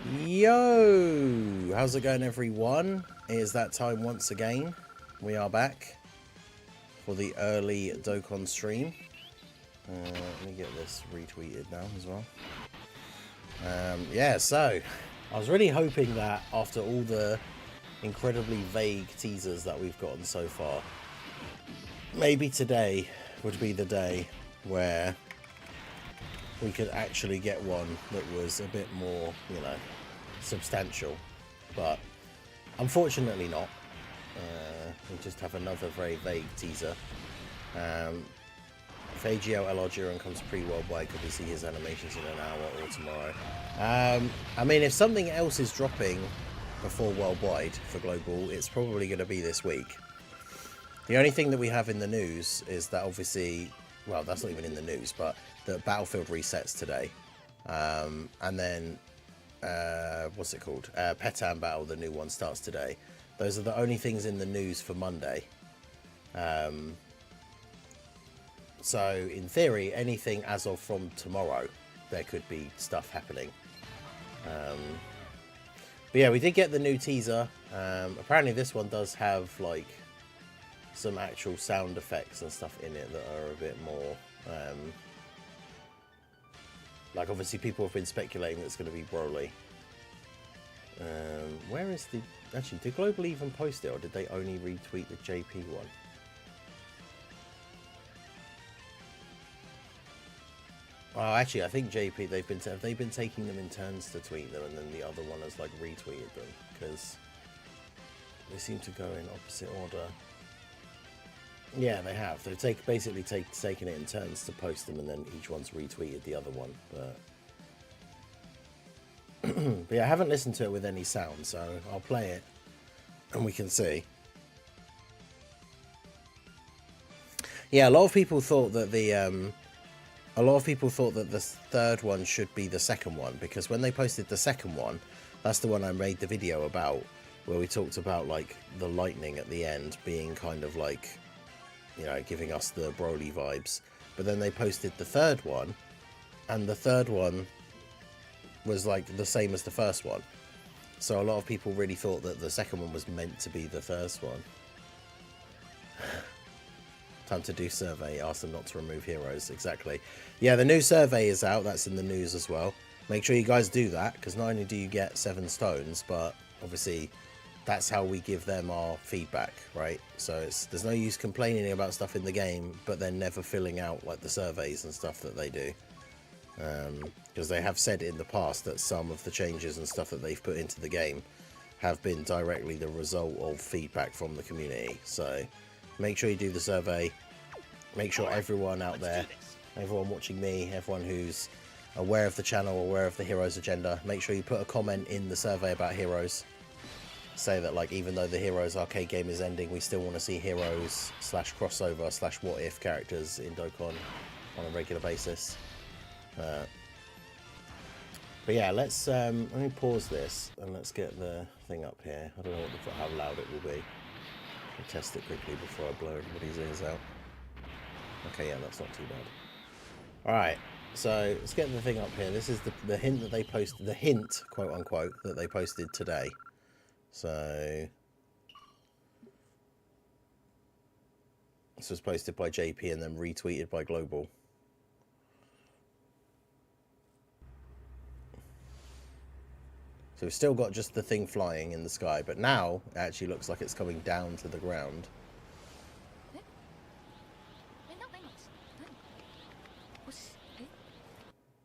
Yo! How's it going, everyone? It is that time once again. We are back for the early Dokkan stream. Let me get this retweeted now as well. Yeah, so I was really hoping that after all the incredibly vague teasers that we've gotten so far, maybe today would be the day where we could actually get one that was a bit more, you know, substantial. But unfortunately not. We just have another very vague teaser. If AGL LR Jiren comes pre-worldwide, could we see his animations in an hour or tomorrow? I mean, if something else is dropping before worldwide for global, it's probably going to be this week. The only thing that we have in the news is that obviously, well, that's not even in the news, but the Battlefield resets today. And then, what's it called? Petan Battle, the new one, starts today. Those are the only things in the news for Monday. So, in theory, anything as of from tomorrow, there could be stuff happening. But yeah, we did get the new teaser. Apparently this one does have, like, some actual sound effects and stuff in it that are a bit more... like, obviously people have been speculating that it's going to be BROLY. Where is the... Actually, did Global even post it, or did they only retweet the JP one? Oh, actually, I think JP, they've been taking them in turns to tweet them, and then the other one has, like, retweeted them, because they seem to go in opposite order. Yeah, they have. They've basically taken it in turns to post them, and then each one's retweeted the other one. But, but yeah, I haven't listened to it with any sound, so I'll play it, and we can see. Yeah, a lot of people thought that the third one should be the second one, because when they posted the second one, that's the one I made the video about, where we talked about, like, the lightning at the end being kind of like, you know, giving us the BROLY vibes. But then they posted the third one, and the third one was like the same as the first one. So a lot of people really thought that the second one was meant to be the first one. Time to do survey. Ask them not to remove heroes. Exactly. Yeah, the new survey is out. That's in the news as well. Make sure you guys do that, because not only do you get 7 stones, but obviously that's how we give them our feedback, right? So there's no use complaining about stuff in the game, but then never filling out, like, the surveys and stuff that they do. Because they have said in the past that some of the changes and stuff that they've put into the game have been directly the result of feedback from the community. So make sure you do the survey. Make sure everyone out there, everyone watching me, everyone who's aware of the channel, aware of the Heroes agenda, make sure you put a comment in the survey about Heroes. Say that, like, even though the Heroes arcade game is ending, we still want to see Heroes / crossover / what if characters in Dokkan on a regular basis. But yeah, let's let me pause this and let's get the thing up here. I don't know how loud it will be. I'll test it quickly before I blow everybody's ears out. Okay, yeah, that's not too bad. Alright, so let's get the thing up here. This is the hint that they posted, the hint, quote unquote, that they posted today. So this was posted by JP and then retweeted by Global. So we've still got just the thing flying in the sky, but now it actually looks like it's coming down to the ground.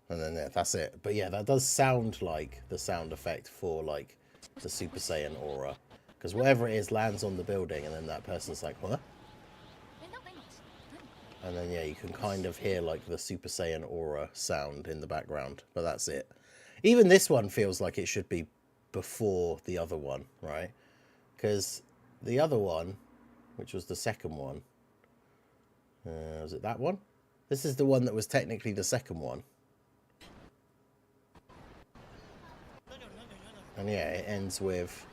And then yeah, that's it. But yeah, that does sound like the sound effect for, like, the Super Saiyan aura. Because whatever it is lands on the building, and then that person's like, what? And then, yeah, you can kind of hear, like, the Super Saiyan aura sound in the background. But that's it. Even this one feels like it should be before the other one, right? Because the other one, which was the second one, was it that one? This is the one that was technically the second one. And yeah, it ends with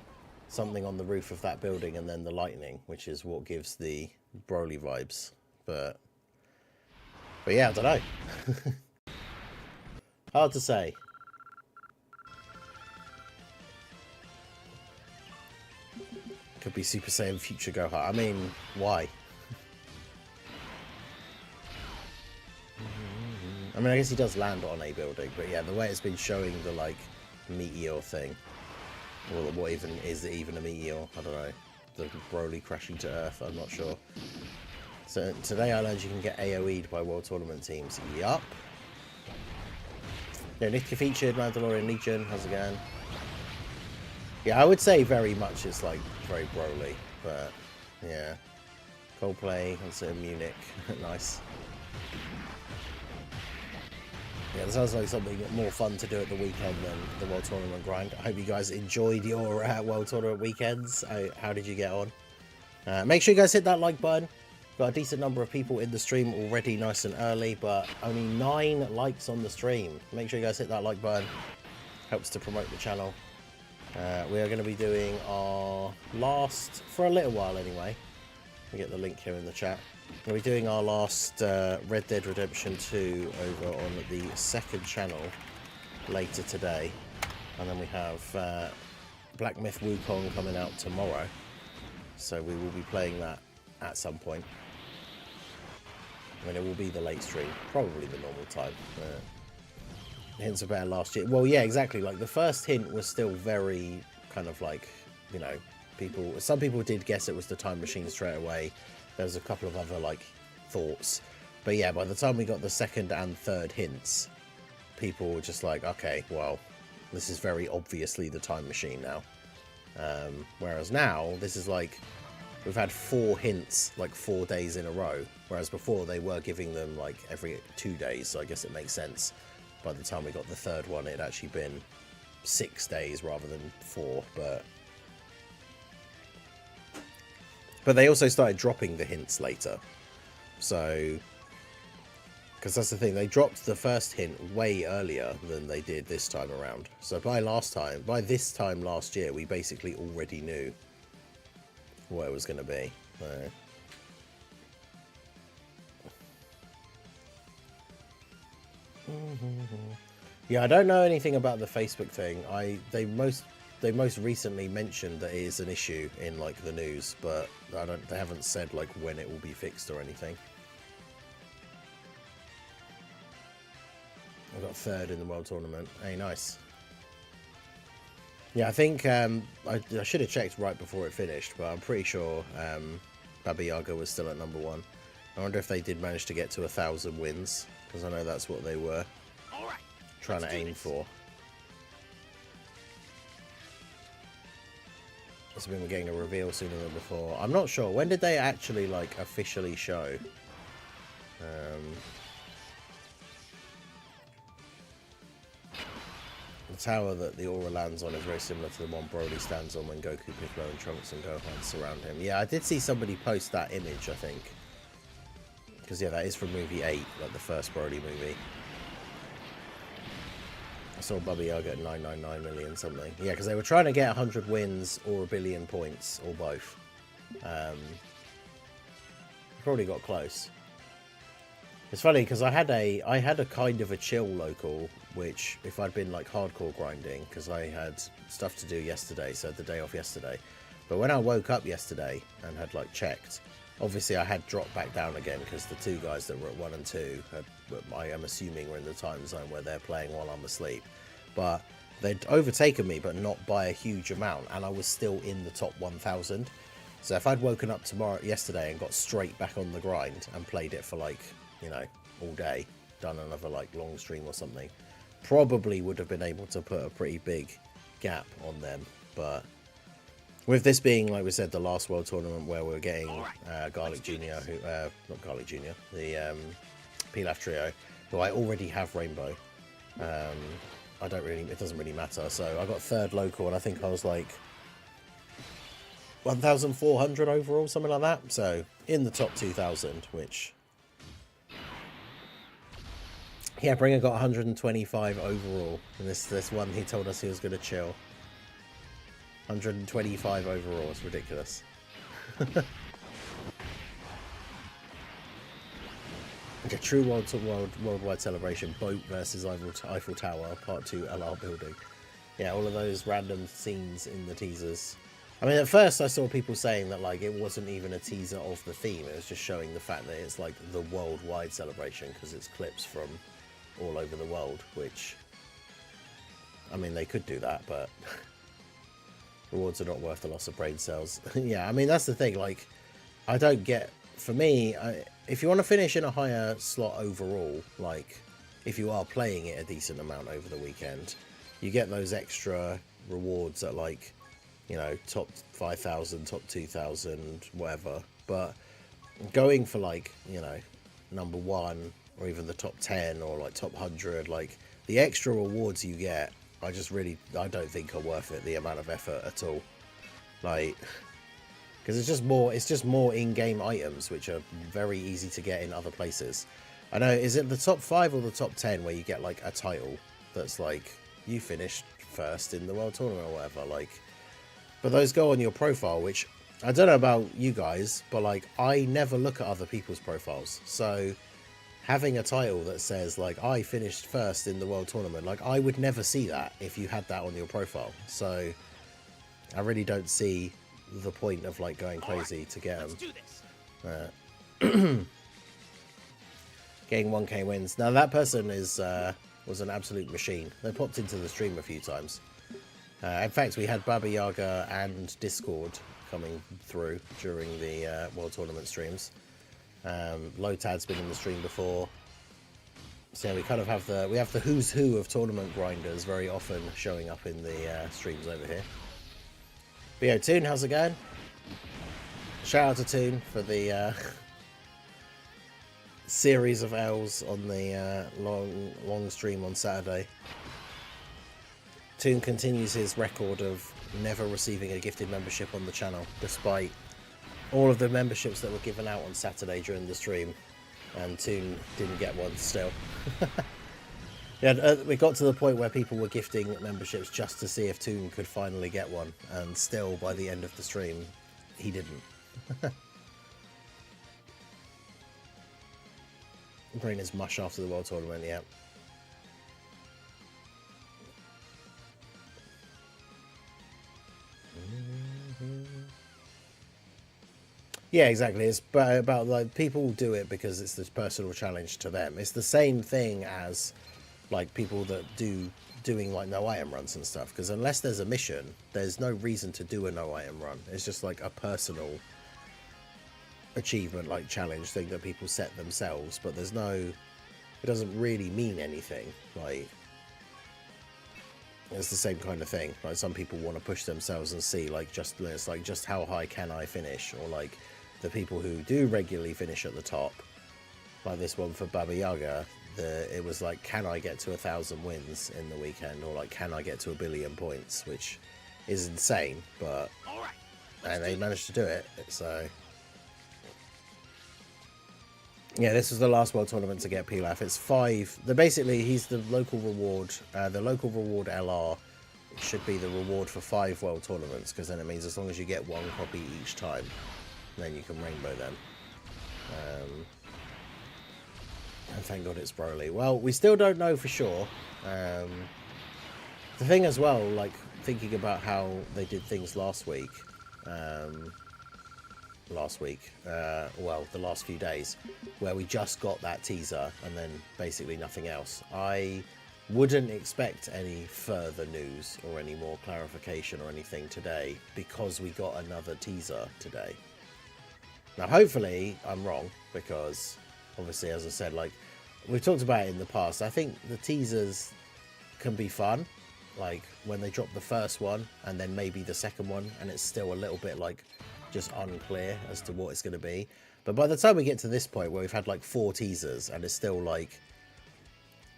something on the roof of that building and then the lightning, which is what gives the BROLY vibes. But yeah, I don't know. Hard to say. Could be Super Saiyan Future Gohan. I mean, why? I mean, I guess he does land on a building, but yeah, the way it's been showing the, like, meteor thing, or what even is it even a meteor? I don't know. The Broly crashing to Earth, I'm not sure. So today I learned you can get AoE'd by World Tournament teams. Yup. Yeah, Nitya featured, Mandalorian Legion, how's it going? Yeah, I would say very much it's like very Broly, but yeah. Coldplay, that's in Munich, nice. Yeah, that sounds like something more fun to do at the weekend than the World Tournament grind. I hope you guys enjoyed your World Tournament weekends. How did you get on? Make sure you guys hit that like button. Got a decent number of people in the stream already, nice and early, but only 9 likes on the stream. Make sure you guys hit that like button. Helps to promote the channel. We are going to be doing our last, for a little while anyway. We get the link here in the chat. We'll be doing our last Red Dead Redemption 2 over on the 2nd channel later today. And then we have Black Myth Wukong coming out tomorrow. So we will be playing that at some point. I mean, it will be the late stream, probably the normal time. Hints were better last year. Well, yeah, exactly. Like, the first hint was still very kind of like, you know, some people did guess it was the time machine straight away. There was a couple of other, like, thoughts. But yeah, by the time we got the 2nd and 3rd hints, people were just like, okay, well, this is very obviously the time machine now. Whereas now, this is like, we've had 4 hints, like 4 days in a row. Whereas before, they were giving them, like, every 2 days, so I guess it makes sense. By the time we got the 3rd one, it had actually been 6 days rather than 4, but they also started dropping the hints later. So, because that's the thing, they dropped the first hint way earlier than they did this time around. So by this time last year, we basically already knew what it was going to be. Yeah, I don't know anything about the Facebook thing. They most recently mentioned that it is an issue in, like, the news, but they haven't said, like, when it will be fixed or anything. I got 3rd in the World Tournament. Hey, nice. Yeah, I think I should have checked right before it finished, but I'm pretty sure Baba Yaga was still at number 1. I wonder if they did manage to get to 1,000 wins, because I know that's what they were trying to aim for. This means we're getting a reveal sooner than before. I'm not sure. When did they actually, like, officially show? The tower that the aura lands on is very similar to the one Broly stands on when Goku, Piccolo, and Trunks and Gohan surround him. Yeah, I did see somebody post that image, I think. Because, yeah, that is from movie 8, like the first Broly movie. I saw Baba Yaga at 999 million something. Yeah, because they were trying to get 100 wins or 1 billion points, or both. Probably got close. It's funny because I had a kind of a chill local, which if I'd been like hardcore grinding, because I had stuff to do yesterday, so I had the day off yesterday. But when I woke up yesterday and had like checked, obviously I had dropped back down again because the 2 guys that were at 1 and 2, I am assuming were in the time zone where they're playing while I'm asleep. But they'd overtaken me, but not by a huge amount, and I was still in the top 1,000. So if I'd woken up yesterday and got straight back on the grind and played it for like, you know, all day, done another like long stream or something, probably would have been able to put a pretty big gap on them. But with this being, like we said, the last World Tournament where we're getting Garlic Jr., not Garlic Jr., the Pilaf Trio, who I already have Rainbow. It doesn't really matter. So I got 3rd local, and I think I was like 1,400 overall, something like that. So in the top 2,000, which, yeah, Bringer got 125 overall. And this one, he told us he was going to chill. 125 overall. It's ridiculous. Okay, true worldwide celebration. Boat versus Eiffel Tower, part 2 LR building. Yeah, all of those random scenes in the teasers. I mean, at first I saw people saying that like it wasn't even a teaser of the theme. It was just showing the fact that it's like the worldwide celebration because it's clips from all over the world, which, I mean, they could do that, but rewards are not worth the loss of brain cells. Yeah, I mean, that's the thing. Like, I don't get, for me, if you want to finish in a higher slot overall, like if you are playing it a decent amount over the weekend, you get those extra rewards at like, you know, top 5,000, top 2,000, whatever. But going for like, you know, number 1 or even the top 10 or like top 100, like the extra rewards you get, I don't think are worth it, the amount of effort at all. Like, because it's just more in-game items, which are very easy to get in other places. I know, is it the top 5 or the top 10 where you get like a title that's like, you finished first in the world tournament or whatever, like, but those go on your profile, which I don't know about you guys, but like I never look at other people's profiles. So having a title that says like I finished first in the world tournament, like I would never see that if you had that on your profile. So I really don't see the point of like going crazy to get them. Getting 1k wins. Now that person is was an absolute machine. They popped into the stream a few times. In fact, we had Baba Yaga and Discord coming through during the World Tournament streams. Lotad's been in the stream before. So yeah, we kind of have the who's who of tournament grinders very often showing up in the streams over here. But yeah, Toon, how's it going? Shout out to Toon for the series of L's on the long stream on Saturday. Toon continues his record of never receiving a gifted membership on the channel, despite all of the memberships that were given out on Saturday during the stream, and Toon didn't get one still. Yeah, we got to the point where people were gifting memberships just to see if Toon could finally get one, and still by the end of the stream, he didn't. Brain is mush after the World Tournament, yeah. Yeah, exactly. It's about like people do it because it's this personal challenge to them. It's the same thing as like people that doing like no item runs and stuff. Because unless there's a mission, there's no reason to do a no item run. It's just like a personal achievement, like challenge thing that people set themselves. But there's no, it doesn't really mean anything. Like it's the same kind of thing. Like some people want to push themselves and see like just how high can I finish, or like the people who do regularly finish at the top, like this one for Baba Yaga, it was like, can I get to 1,000 wins in the weekend, or like, can I get to 1 billion points, which is insane, but and they managed to do it. So yeah, this was the last World Tournament to get Pilaf. It's 5. Basically, he's the local reward. The local reward LR should be the reward for 5 World Tournaments, because then it means as long as you get 1 copy each time, then you can rainbow them. And thank God it's Broly. Well, we still don't know for sure. The thing as well, like thinking about how they did things last week. Well, the last few days, where we just got that teaser and then basically nothing else. I wouldn't expect any further news or any more clarification or anything today, because we got another teaser today. Now, hopefully I'm wrong, because obviously, as I said, like we've talked about it in the past, I think the teasers can be fun, like when they drop the first one and then maybe the second one, and it's still a little bit like just unclear as to what it's going to be. But by the time we get to this point where we've had like 4 teasers and it's still like,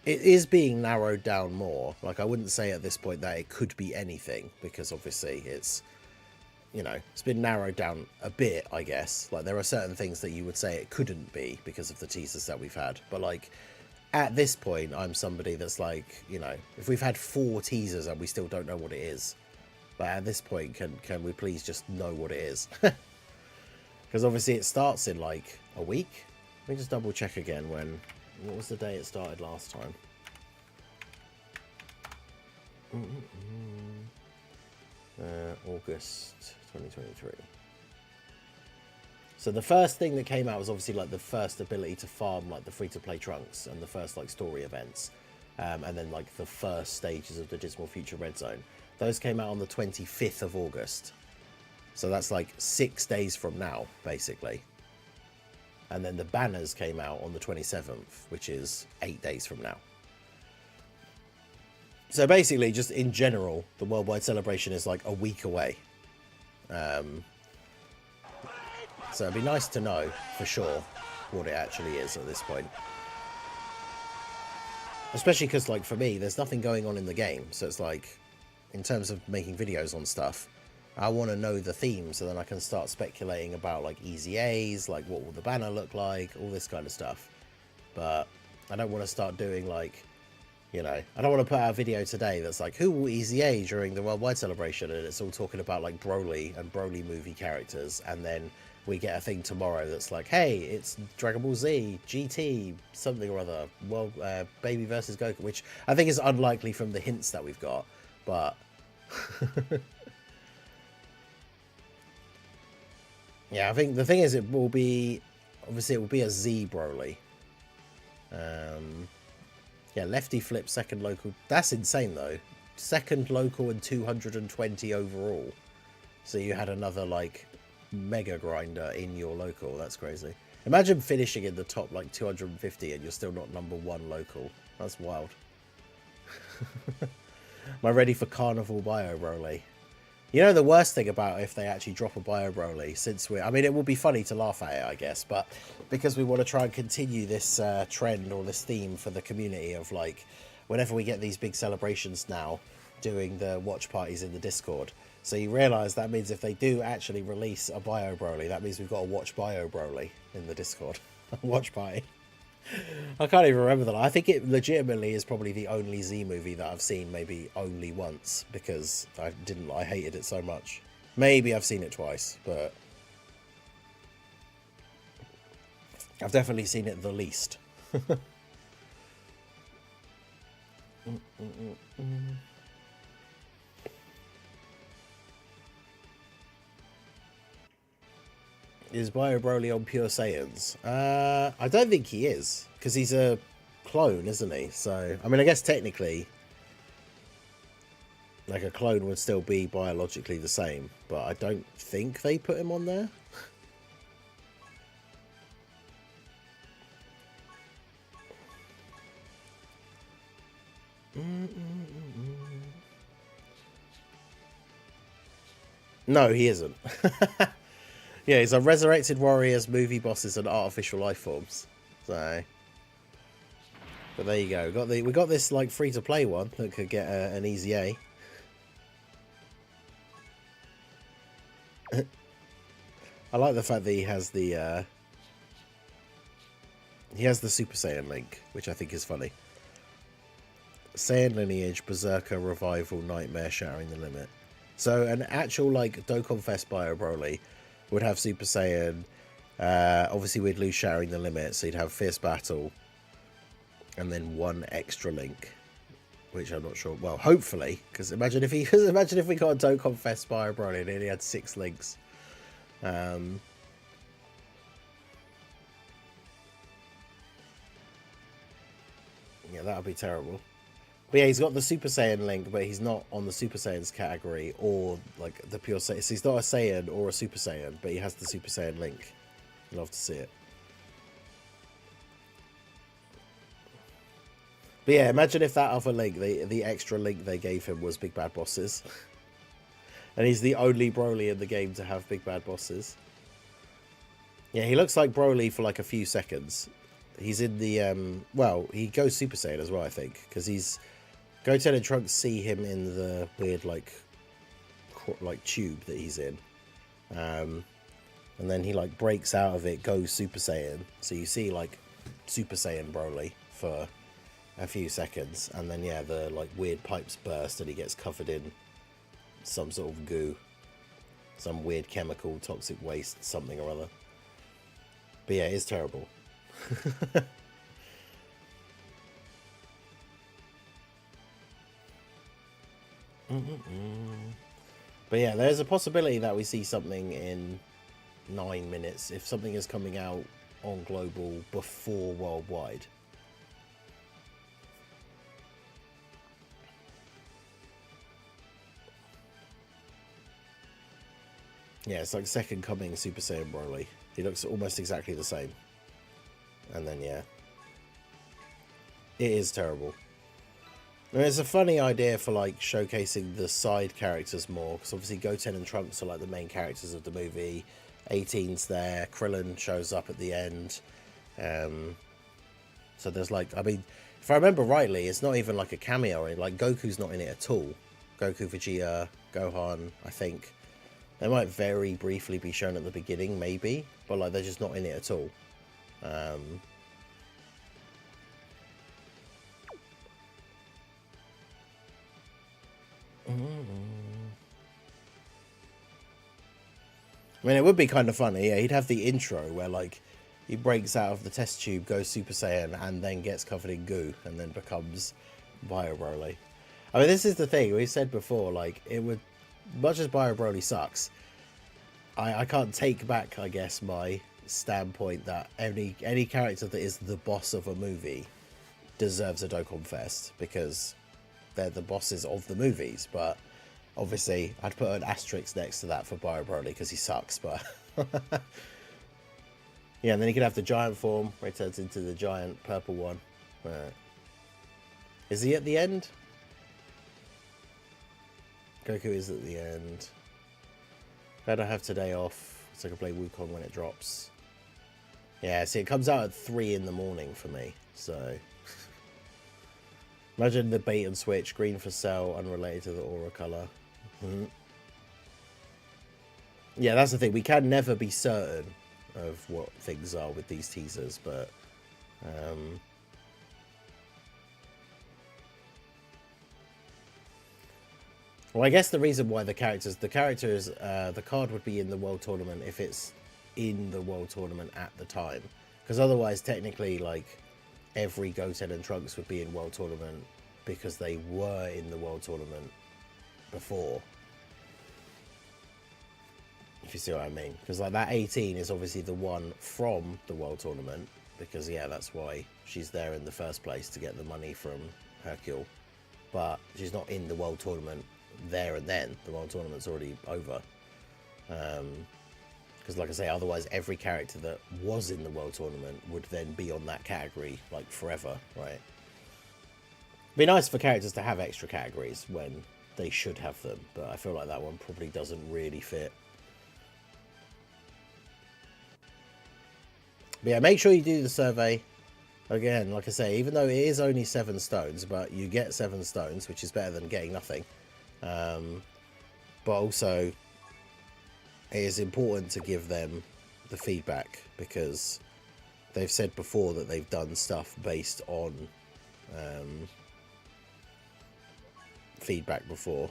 it is being narrowed down more. Like I wouldn't say at this point that it could be anything, because obviously it's, you know, it's been narrowed down a bit, I guess. Like there are certain things that you would say it couldn't be because of the teasers that we've had. But like at this point, I'm somebody that's like, you know, if we've had 4 teasers and we still don't know what it is, but at this point, can we please just know what it is? Because obviously it starts in like a week. Let me just double check again what was the day it started last time? August 2023. So the first thing that came out was obviously like the first ability to farm like the free-to-play trunks and the first like story events, and then like the first stages of the Dismal Future Red Zone. Those came out on the 25th of August. So that's like 6 days from now, basically. And then the banners came out on the 27th, which is 8 days from now. So basically, just in general, the worldwide celebration is like a week away. So it'd be nice to know for sure what it actually is at this point. Especially because, like, for me, there's nothing going on in the game. So it's like, in terms of making videos on stuff, I want to know the theme so then I can start speculating about, like, easy A's, like, what will the banner look like, all this kind of stuff. But I don't want to start doing, like, you know, I don't want to put out a video today that's like, who will easy A during the worldwide celebration? And it's all talking about, like, BROLY and BROLY movie characters. And then we get a thing tomorrow that's like, hey, it's Dragon Ball Z, GT, something or other, well, Baby versus Goku, which I think is unlikely from the hints that we've got, but yeah, I think the thing is, it will be, obviously it will be a Z Broly. Yeah, lefty flip, second local, that's insane though, second local and 220 overall, so you had another like mega grinder in your local. That's crazy. Imagine finishing in the top like 250 and you're still not #1 local. That's wild. Am I ready for Carnival Bio Broly? You know, the worst thing about if they actually drop a Bio Broly, since I mean, it will be funny to laugh at it, I guess, but because we want to try and continue this trend or this theme for the community of like, whenever we get these big celebrations now, doing the watch parties in the Discord. So you realise that means if they do actually release a Bio Broly, that means we've got to watch Bio Broly in the Discord. Watch party. I can't even remember that. I think it legitimately is probably the only Z movie that I've seen maybe only once, because I hated it so much. Maybe I've seen it twice, but I've definitely seen it the least. Is Bio Broly on Pure Saiyans? I don't think he is, because he's a clone, isn't he? So, I mean, I guess technically, like, a clone would still be biologically the same, but I don't think they put him on there. No, he isn't. Yeah, he's a resurrected warriors, movie bosses, and artificial life forms. So, but there you go. We got this like free to play one that could get an easy A. I like the fact that he has the Super Saiyan link, which I think is funny. Saiyan lineage, Berserker, Revival, Nightmare, Shattering the Limit. So an actual like Dokkan Fest Bio Broly would have Super Saiyan. Obviously, we'd lose Shattering the Limit, so you'd have Fierce Battle, and then one extra link, which I'm not sure. Well, hopefully, because imagine if we got a Dokkan Fest Bio Broly and he had 6 links. Yeah, that would be terrible. But yeah, he's got the Super Saiyan link, but he's not on the Super Saiyans category or like the pure Saiyan. So he's not a Saiyan or a Super Saiyan, but he has the Super Saiyan link. I'd love to see it. But yeah, imagine if that other link, the extra link they gave him was Big Bad Bosses. And he's the only Broly in the game to have Big Bad Bosses. Yeah, he looks like Broly for like a few seconds. He's in the, well, he goes Super Saiyan as well, I think, because he's... Goten and Trunks see him in the weird, like tube that he's in. And then he, like, breaks out of it, goes Super Saiyan. So you see, like, Super Saiyan Broly for a few seconds. And then, yeah, the, like, weird pipes burst and he gets covered in some sort of goo. Some weird chemical, toxic waste, something or other. But, yeah, it's terrible. But yeah, there's a possibility that we see something in 9 minutes if something is coming out on global before worldwide. Yeah, it's like Second Coming Super Saiyan Broly. He looks almost exactly the same. And then, yeah. It is terrible. I mean, it's a funny idea for, like, showcasing the side characters more. Because obviously Goten and Trunks are, like, the main characters of the movie. 18's there. Krillin shows up at the end. So there's, like, I mean, if I remember rightly, it's not even, like, a cameo or anything. Like, Goku's not in it at all. Goku, Vegeta, Gohan, I think. They might very briefly be shown at the beginning, maybe, but like they're just not in it at all. I mean, it would be kind of funny. Yeah, he'd have the intro where like he breaks out of the test tube, goes Super Saiyan, and then gets covered in goo, and then becomes Bio Broly. I mean, this is the thing we said before. Like, it would, much as Bio Broly sucks, I can't take back, I guess, my standpoint that any character that is the boss of a movie deserves a Dokkan Fest, because they're the bosses of the movies. But obviously, I'd put an asterisk next to that for Bio Broly because he sucks. But yeah, and then he could have the giant form where he turns into the giant purple one. Is he at the end? Goku is at the end. Glad I have today off so I can play Wukong when it drops. Yeah, see, it comes out at 3 in the morning for me, so... Imagine the bait and switch, green for Cell, unrelated to the aura colour. Yeah, that's the thing, we can never be certain of what things are with these teasers, but... Well, I guess the reason why the card would be in the World Tournament if it's in the World Tournament at the time. Because otherwise, technically, like, every Goten and Trunks would be in World Tournament because they were in the World Tournament before. If you see what I mean. Because, like, that 18 is obviously the one from the World Tournament. Because, yeah, that's why she's there in the first place, to get the money from Hercule. But she's not in the World Tournament there and then. The World Tournament's already over. Because like I say, otherwise every character that was in the World Tournament would then be on that category like forever, right? It'd be nice for characters to have extra categories when they should have them, but I feel like that one probably doesn't really fit. But yeah, make sure you do the survey. Again, like I say, even though it is only 7 stones, but you get 7 stones, which is better than getting nothing. But also, it is important to give them the feedback, because they've said before that they've done stuff based on feedback before.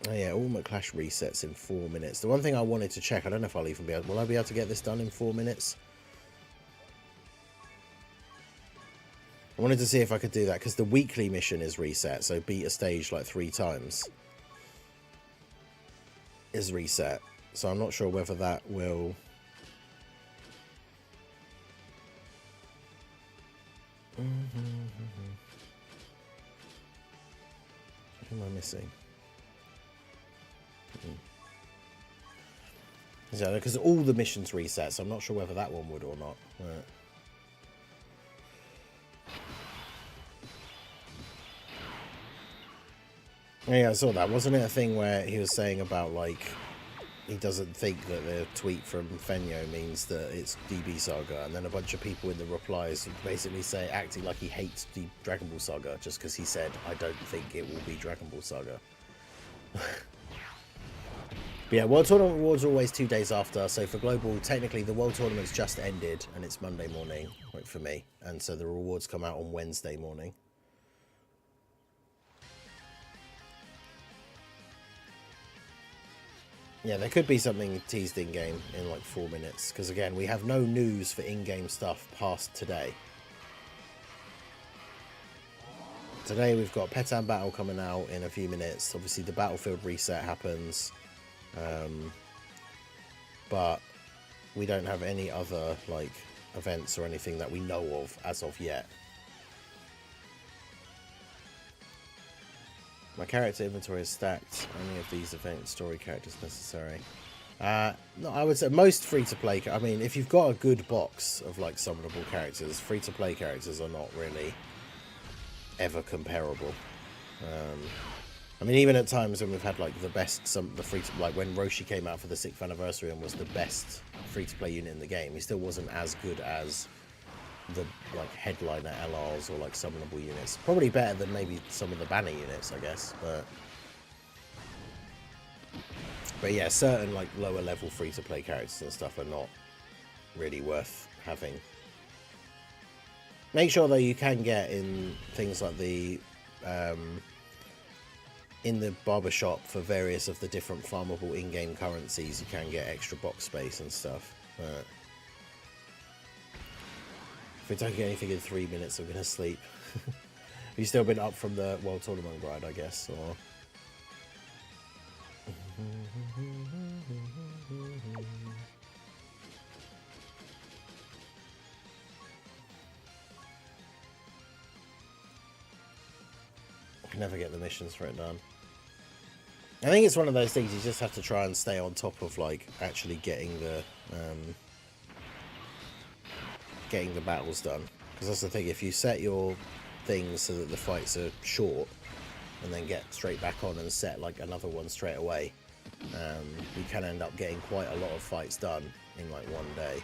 Oh yeah, Ultimate Clash resets in 4 minutes. The one thing I wanted to check, I don't know if I'll even be able... Will I be able to get this done in 4 minutes? I wanted to see if I could do that, because the weekly mission is reset, so beat a stage like 3 times is reset. So I'm not sure whether that will... What am I missing? Because all the missions reset, so I'm not sure whether that one would or not. Right. Yeah, I saw that. Wasn't it a thing where he was saying about, like, he doesn't think that the tweet from Fenyo means that it's DB Saga, and then a bunch of people in the replies basically say, acting like he hates the Dragon Ball Saga just because he said, I don't think it will be Dragon Ball Saga. But yeah, World Tournament Rewards are always 2 days after, so for Global, technically the World Tournament's just ended, and it's Monday morning, like for me, and so the rewards come out on Wednesday morning. Yeah, there could be something teased in-game in like 4 minutes, because again, we have no news for in-game stuff past today. Today we've got Petan Battle coming out in a few minutes. Obviously the battlefield reset happens, but we don't have any other like events or anything that we know of as of yet. My character inventory is stacked. Any of these event story characters necessary? No, I would say most free-to-play. I mean, if you've got a good box of like summonable characters, free-to-play characters are not really ever comparable. I mean, even at times when we've had like the best, the like when Roshi came out for the 6th anniversary and was the best free-to-play unit in the game, he still wasn't as good as the like headliner LRs or like summonable units. Probably better than maybe some of the banner units, I guess. But yeah, certain like lower level free-to-play characters and stuff are not really worth having. Make sure though you can get in things like the in the barbershop for various of the different farmable in-game currencies, you can get extra box space and stuff. But if we don't get anything in 3 minutes, I'm gonna sleep. Have you still been up from the World Tournament grind, I guess, or? I can never get the missions for it done. I think it's one of those things you just have to try and stay on top of, like actually getting the battles done. Because that's the thing, if you set your things so that the fights are short and then get straight back on and set like another one straight away, you can end up getting quite a lot of fights done in like one day.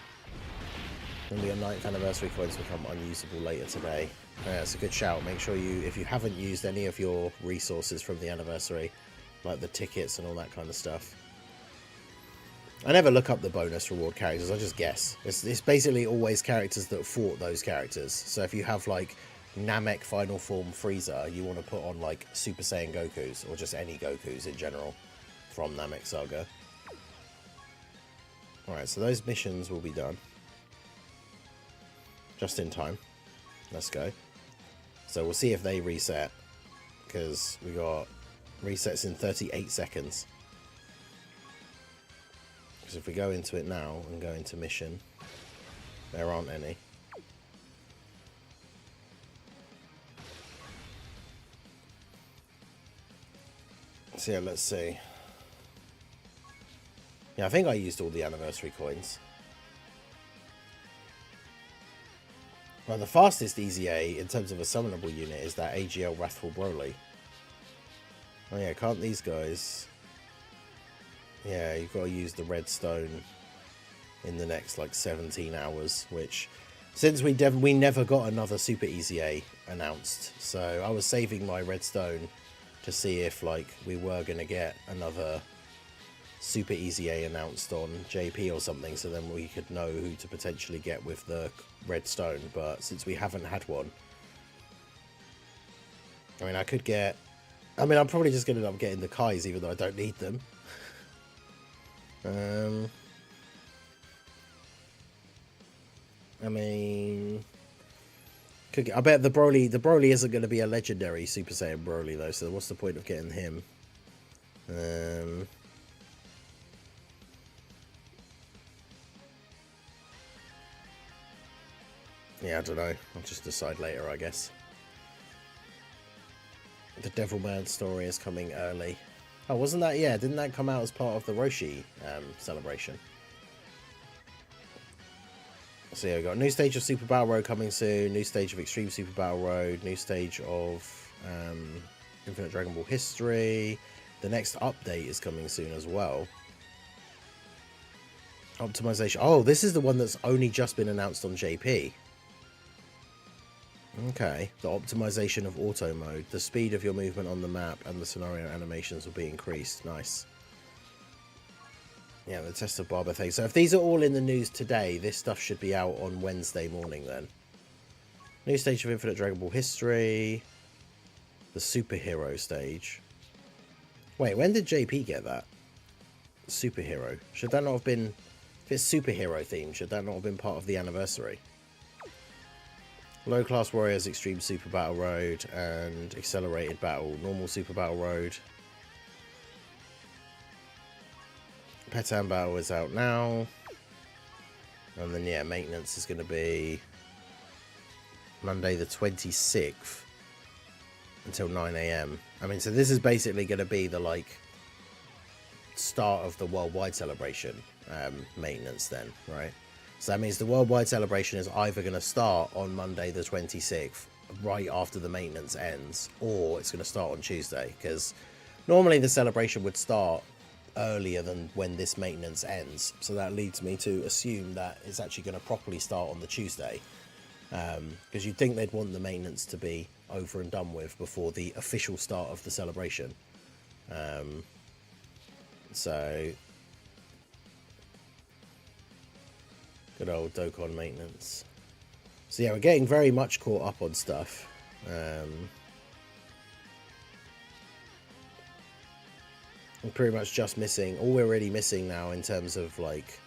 Maybe your 9th anniversary coins become unusable later today. Yeah, it's a good shout. Make sure you, if you haven't used any of your resources from the anniversary, like the tickets and all that kind of stuff. I never look up the bonus reward characters, I just guess. It's basically always characters that fought those characters. So if you have like Namek Final Form Frieza, you want to put on like Super Saiyan Gokus, or just any Gokus in general from Namek Saga. Alright, so those missions will be done. Just in time. Let's go. So we'll see if they reset, because we got resets in 38 seconds. Because if we go into it now and go into mission, there aren't any. So yeah, let's see. Yeah, I think I used all the anniversary coins. Well, the fastest EZA in terms of a summonable unit is that AGL Wrathful BROLY. Oh yeah, can't these guys... Yeah, you've got to use the redstone in the next like 17 hours, which since we never got another Super EZA announced, so I was saving my redstone to see if like we were going to get another Super EZA announced on JP or something, so then we could know who to potentially get with the redstone. But since we haven't had one, I mean, I could get... I mean, I'm probably just going to end up getting the Kais, even though I don't need them. I mean, I bet the Broly isn't going to be a legendary Super Saiyan Broly though, so what's the point of getting him? Yeah, I don't know. I'll just decide later, I guess. The Devilman story is coming early. Oh, wasn't that? Yeah, didn't that come out as part of the Roshi celebration? So yeah, we got a new stage of Super Battle Road coming soon, new stage of Extreme Super Battle Road, new stage of Infinite Dragon Ball History. The next update is coming soon as well. Optimization. Oh, this is the one that's only just been announced on JP. Okay, the optimization of auto mode. The speed of your movement on the map and the scenario animations will be increased. Nice. Yeah, the test of Barber thing. So if these are all in the news today, this stuff should be out on Wednesday morning then. New stage of Infinite Dragon Ball History. The superhero stage. Wait, when did JP get that? Superhero. Should that not have been... If it's superhero themed, should that not have been part of the anniversary? Low Class Warriors, Extreme Super Battle Road, and Accelerated Battle, Normal Super Battle Road. Petan Battle is out now. And then, yeah, maintenance is going to be Monday the 26th until 9 AM. I mean, so this is basically going to be the, like, start of the worldwide celebration maintenance then, right? So that means the worldwide celebration is either going to start on Monday the 26th, right after the maintenance ends, or it's going to start on Tuesday, because normally the celebration would start earlier than when this maintenance ends, so that leads me to assume that it's actually going to properly start on the Tuesday, because you'd think they'd want the maintenance to be over and done with before the official start of the celebration. So good old Dokkan maintenance. So yeah, we're getting very much caught up on stuff. We're pretty much just missing, all we're really missing now in terms of like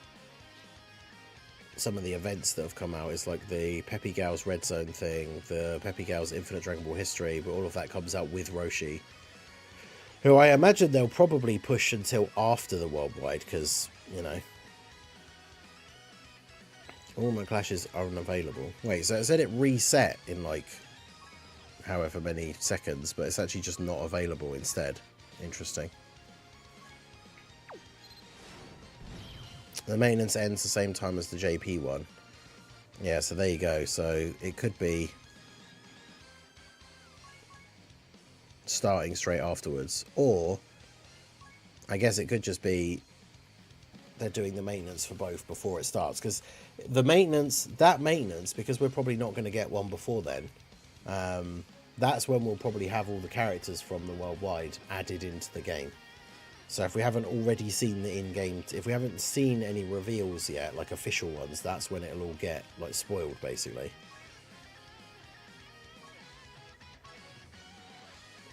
some of the events that have come out is like the Peppy Gal's Red Zone thing, the Peppy Gal's Infinite Dragon Ball History, but all of that comes out with Roshi, who I imagine they'll probably push until after the worldwide, because, you know, all my clashes are unavailable. Wait, so it said it reset in like however many seconds, but it's actually just not available instead. Interesting. The maintenance ends the same time as the JP one. Yeah, so there you go. So it could be starting straight afterwards, or I guess it could just be they're doing the maintenance for both before it starts, because the maintenance, because we're probably not going to get one before then, that's when we'll probably have all the characters from the worldwide added into the game. So if we haven't already seen the in-game, if we haven't seen any reveals yet, like official ones, that's when it'll all get like spoiled, basically.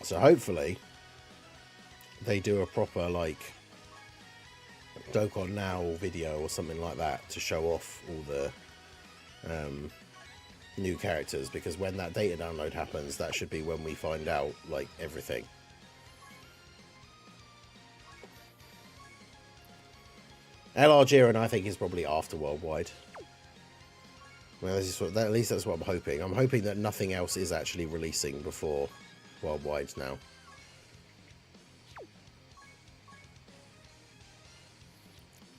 So hopefully they do a proper like Dokkan Now video or something like that to show off all the new characters, because when that data download happens, that should be when we find out like everything. LR Jiren, I think, is probably after worldwide. Well, this is what, at least that's what I'm hoping. I'm hoping that nothing else is actually releasing before worldwide now.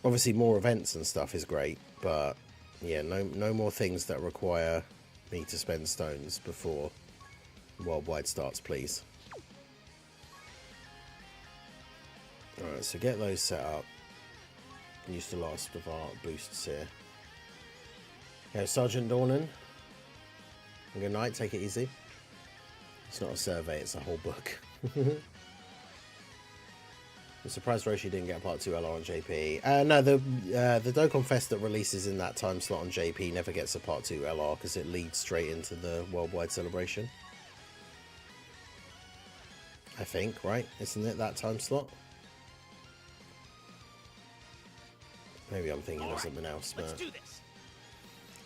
Obviously, more events and stuff is great, but yeah, no more things that require me to spend stones before worldwide starts, please. Alright, so get those set up. Use the last of our boosts here. Okay, Sergeant Dornan. Good night, take it easy. It's not a survey, it's a whole book. I'm surprised Roshi didn't get part 2 LR on JP. No, the Dokkan Fest that releases in that time slot on JP never gets a part 2 LR because it leads straight into the worldwide celebration. I think, right? Isn't it that time slot? Maybe I'm thinking of something else, but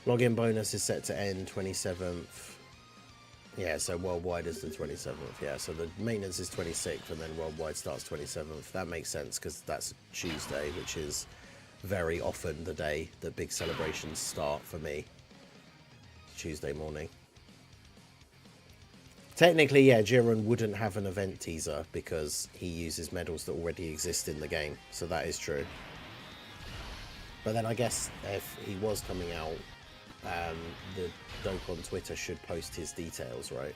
login bonus is set to end 27th. Yeah, so worldwide is the 27th. Yeah, so the maintenance is 26th, and then worldwide starts 27th. That makes sense because that's Tuesday, which is very often the day that big celebrations start for me. Tuesday morning. Technically, yeah, Jiren wouldn't have an event teaser because he uses medals that already exist in the game, so that is true. But then I guess if he was coming out, the Dokkan Twitter should post his details, right?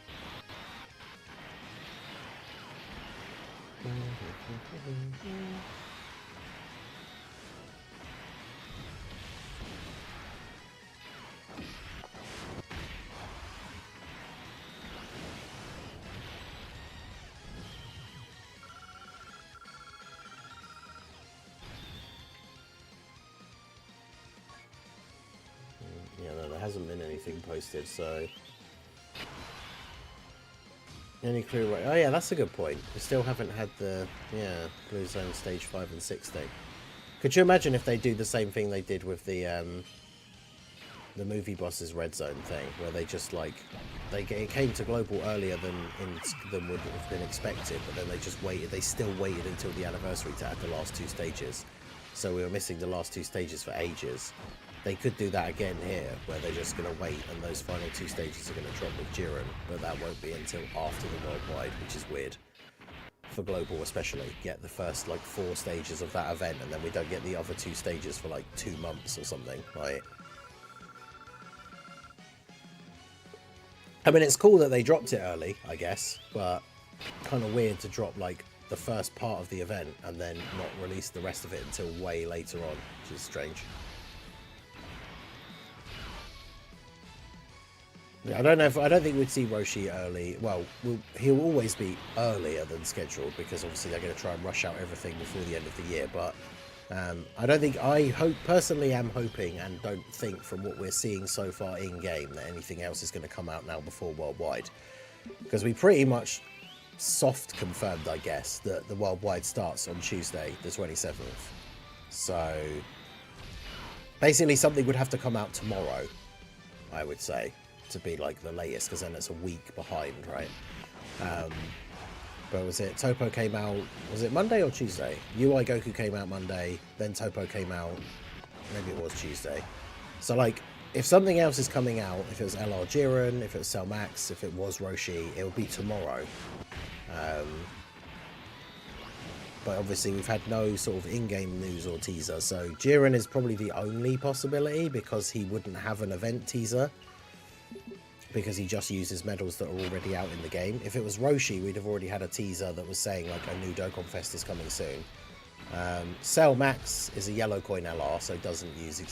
Yeah, no, there hasn't been anything posted, so... Any clue right? Oh yeah, that's a good point. We still haven't had the, yeah, Blue Zone Stage 5 and 6 thing. Could you imagine if they do the same thing they did with the the movie boss's red zone thing, where they just like it came to global earlier than would have been expected, but then they just waited. They still waited until the anniversary to add the last 2 stages, so we were missing the last 2 stages for ages. They could do that again here, where they're just going to wait, and those final 2 stages are going to drop with Jiren, but that won't be until after the worldwide, which is weird. For global especially, get the first like 4 stages of that event, and then we don't get the other 2 stages for like 2 months or something, right? I mean, it's cool that they dropped it early, I guess, but kind of weird to drop like the first part of the event and then not release the rest of it until way later on, which is strange. Yeah, I don't think we'd see Roshi early. Well, he'll always be earlier than scheduled, because obviously they're going to try and rush out everything before the end of the year, but I personally am hoping, and don't think from what we're seeing so far in game, that anything else is going to come out now before worldwide, because we pretty much soft confirmed, I guess, that the worldwide starts on Tuesday the 27th. So basically something would have to come out tomorrow, I would say, to be like the latest, because then it's a week behind, right? But was it Topo came out, was it Monday or Tuesday? UI Goku came out Monday, then Topo came out, maybe it was Tuesday. So like, if something else is coming out, if it was LR Jiren, if it was Cell Max, if it was Roshi, it would be tomorrow. But obviously we've had no sort of in-game news or teaser, so Jiren is probably the only possibility, because he wouldn't have an event teaser, because he just uses medals that are already out in the game. If it was Roshi, we'd have already had a teaser that was saying like a new Dokkan Fest is coming soon. Cell Max is a yellow coin LR, so doesn't use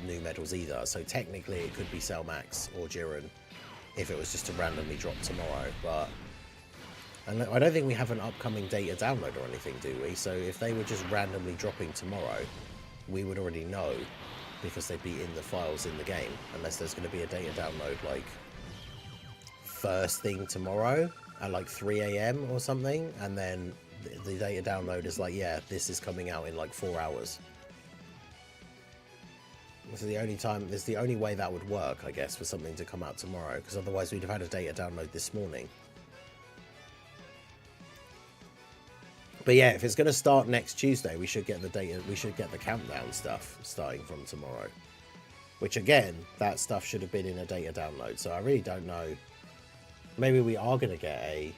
new medals either. So technically it could be Cell Max or Jiren if it was just to randomly drop tomorrow. But and I don't think we have an upcoming data download or anything, do we? So if they were just randomly dropping tomorrow, we would already know, because they'd be in the files in the game, unless there's going to be a data download like first thing tomorrow at like 3 AM or something, and then the data download is like, yeah, this is coming out in like 4 hours. This is the only time, this is the only way that would work, I guess, for something to come out tomorrow, because otherwise we'd have had a data download this morning. But yeah, if it's going to start next Tuesday, we should get the data, we should get the countdown stuff starting from tomorrow, which again, that stuff should have been in a data download. So I really don't know. Maybe we are going to get a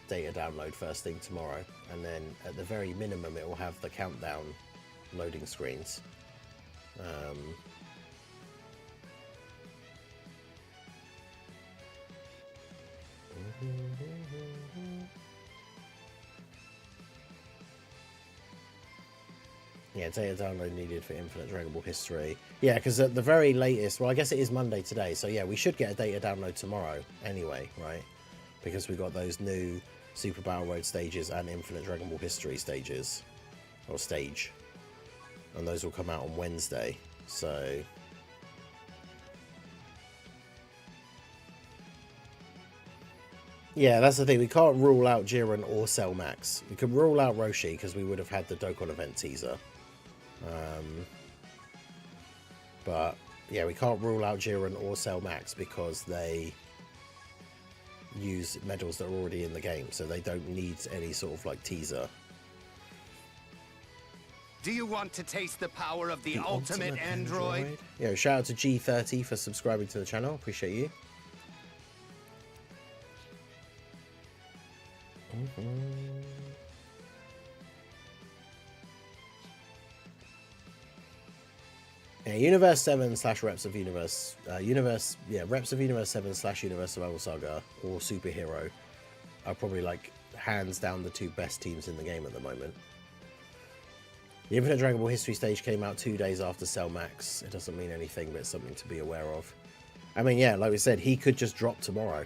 data download first thing tomorrow, and then at the very minimum it will have the countdown loading screens. Yeah, data download needed for Infinite Dragon Ball history. Yeah, because at the very latest, well, I guess it is Monday today, so yeah, we should get a data download tomorrow anyway, right? Because we got those new Super Battle Road stages and Infinite Dragon Ball history stages, or stage, and those will come out on Wednesday, so yeah, that's the thing. We can't rule out Jiren or Cell Max. We can rule out Roshi because we would have had the Dokkan event teaser. But yeah, we can't rule out Jiren or Cell Max because they use medals that are already in the game, so they don't need any sort of like teaser. Do you want to taste the power of the ultimate android? Yeah, shout out to G30 for subscribing to the channel. Appreciate you. Yeah, Universe 7 / Reps of Universe, Reps of Universe 7 / Universe Survival Saga or Superhero are probably like hands down the 2 best teams in the game at the moment. The Infinite Dragon Ball history stage came out 2 days after Cell Max. It doesn't mean anything, but it's something to be aware of. I mean, yeah, like we said, he could just drop tomorrow.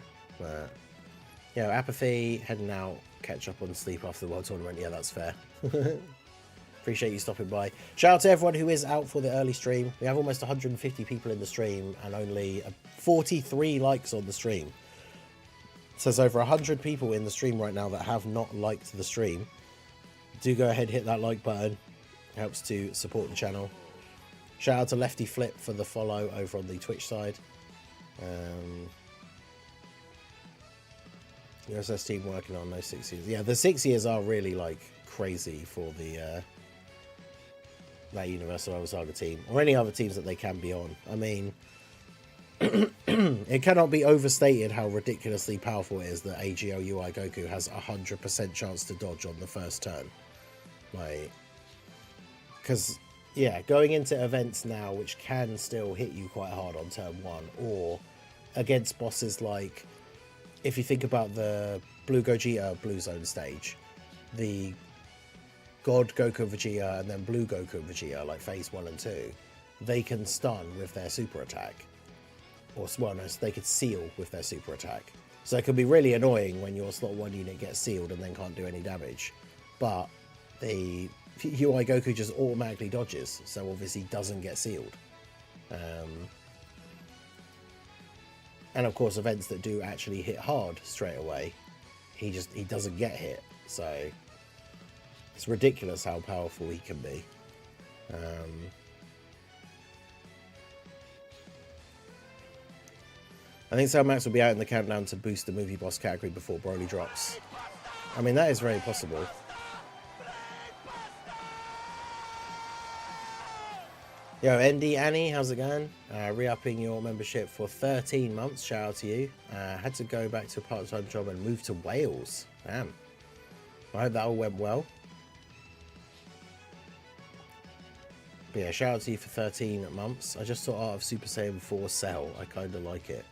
Yeah, Apathy, heading out, catch up on sleep after the World Tournament. Yeah, that's fair. Appreciate you stopping by. Shout out to everyone who is out for the early stream. We have almost 150 people in the stream and only 43 likes on the stream. So there's over 100 people in the stream right now that have not liked the stream. Do go ahead, hit that like button. It helps to support the channel. Shout out to Lefty Flip for the follow over on the Twitch side. USS team working on those 6 years. Yeah, the 6 years are really like crazy for the that Universal Over Saga team or any other teams that they can be on. I mean, it cannot be overstated how ridiculously powerful it is that AGL UI Goku has 100% chance to dodge on the first turn. Like, because yeah, going into events now which can still hit you quite hard on turn 1, or against bosses like, if you think about the Blue Gogeta Blue Zone stage, the God Goku Vegeta and then Blue Goku Vegeta, like phase 1 and 2, they can stun with their super attack. Or, well, no, they could seal with their super attack. So it can be really annoying when your slot 1 unit gets sealed and then can't do any damage. But the UI Goku just automatically dodges, so obviously doesn't get sealed. And of course, events that do actually hit hard straight away, he doesn't get hit. So it's ridiculous how powerful he can be. I think Cell Max will be out in the countdown to boost the movie boss category before Broly drops. I mean, that is very possible. Yo, ND Annie, how's it going? Re-upping your membership for 13 months. Shout out to you. Had to go back to a part-time job and move to Wales. Damn. I hope that all went well. But yeah, shout out to you for 13 months. I just saw Art of Super Saiyan 4 Cell. I kind of like it.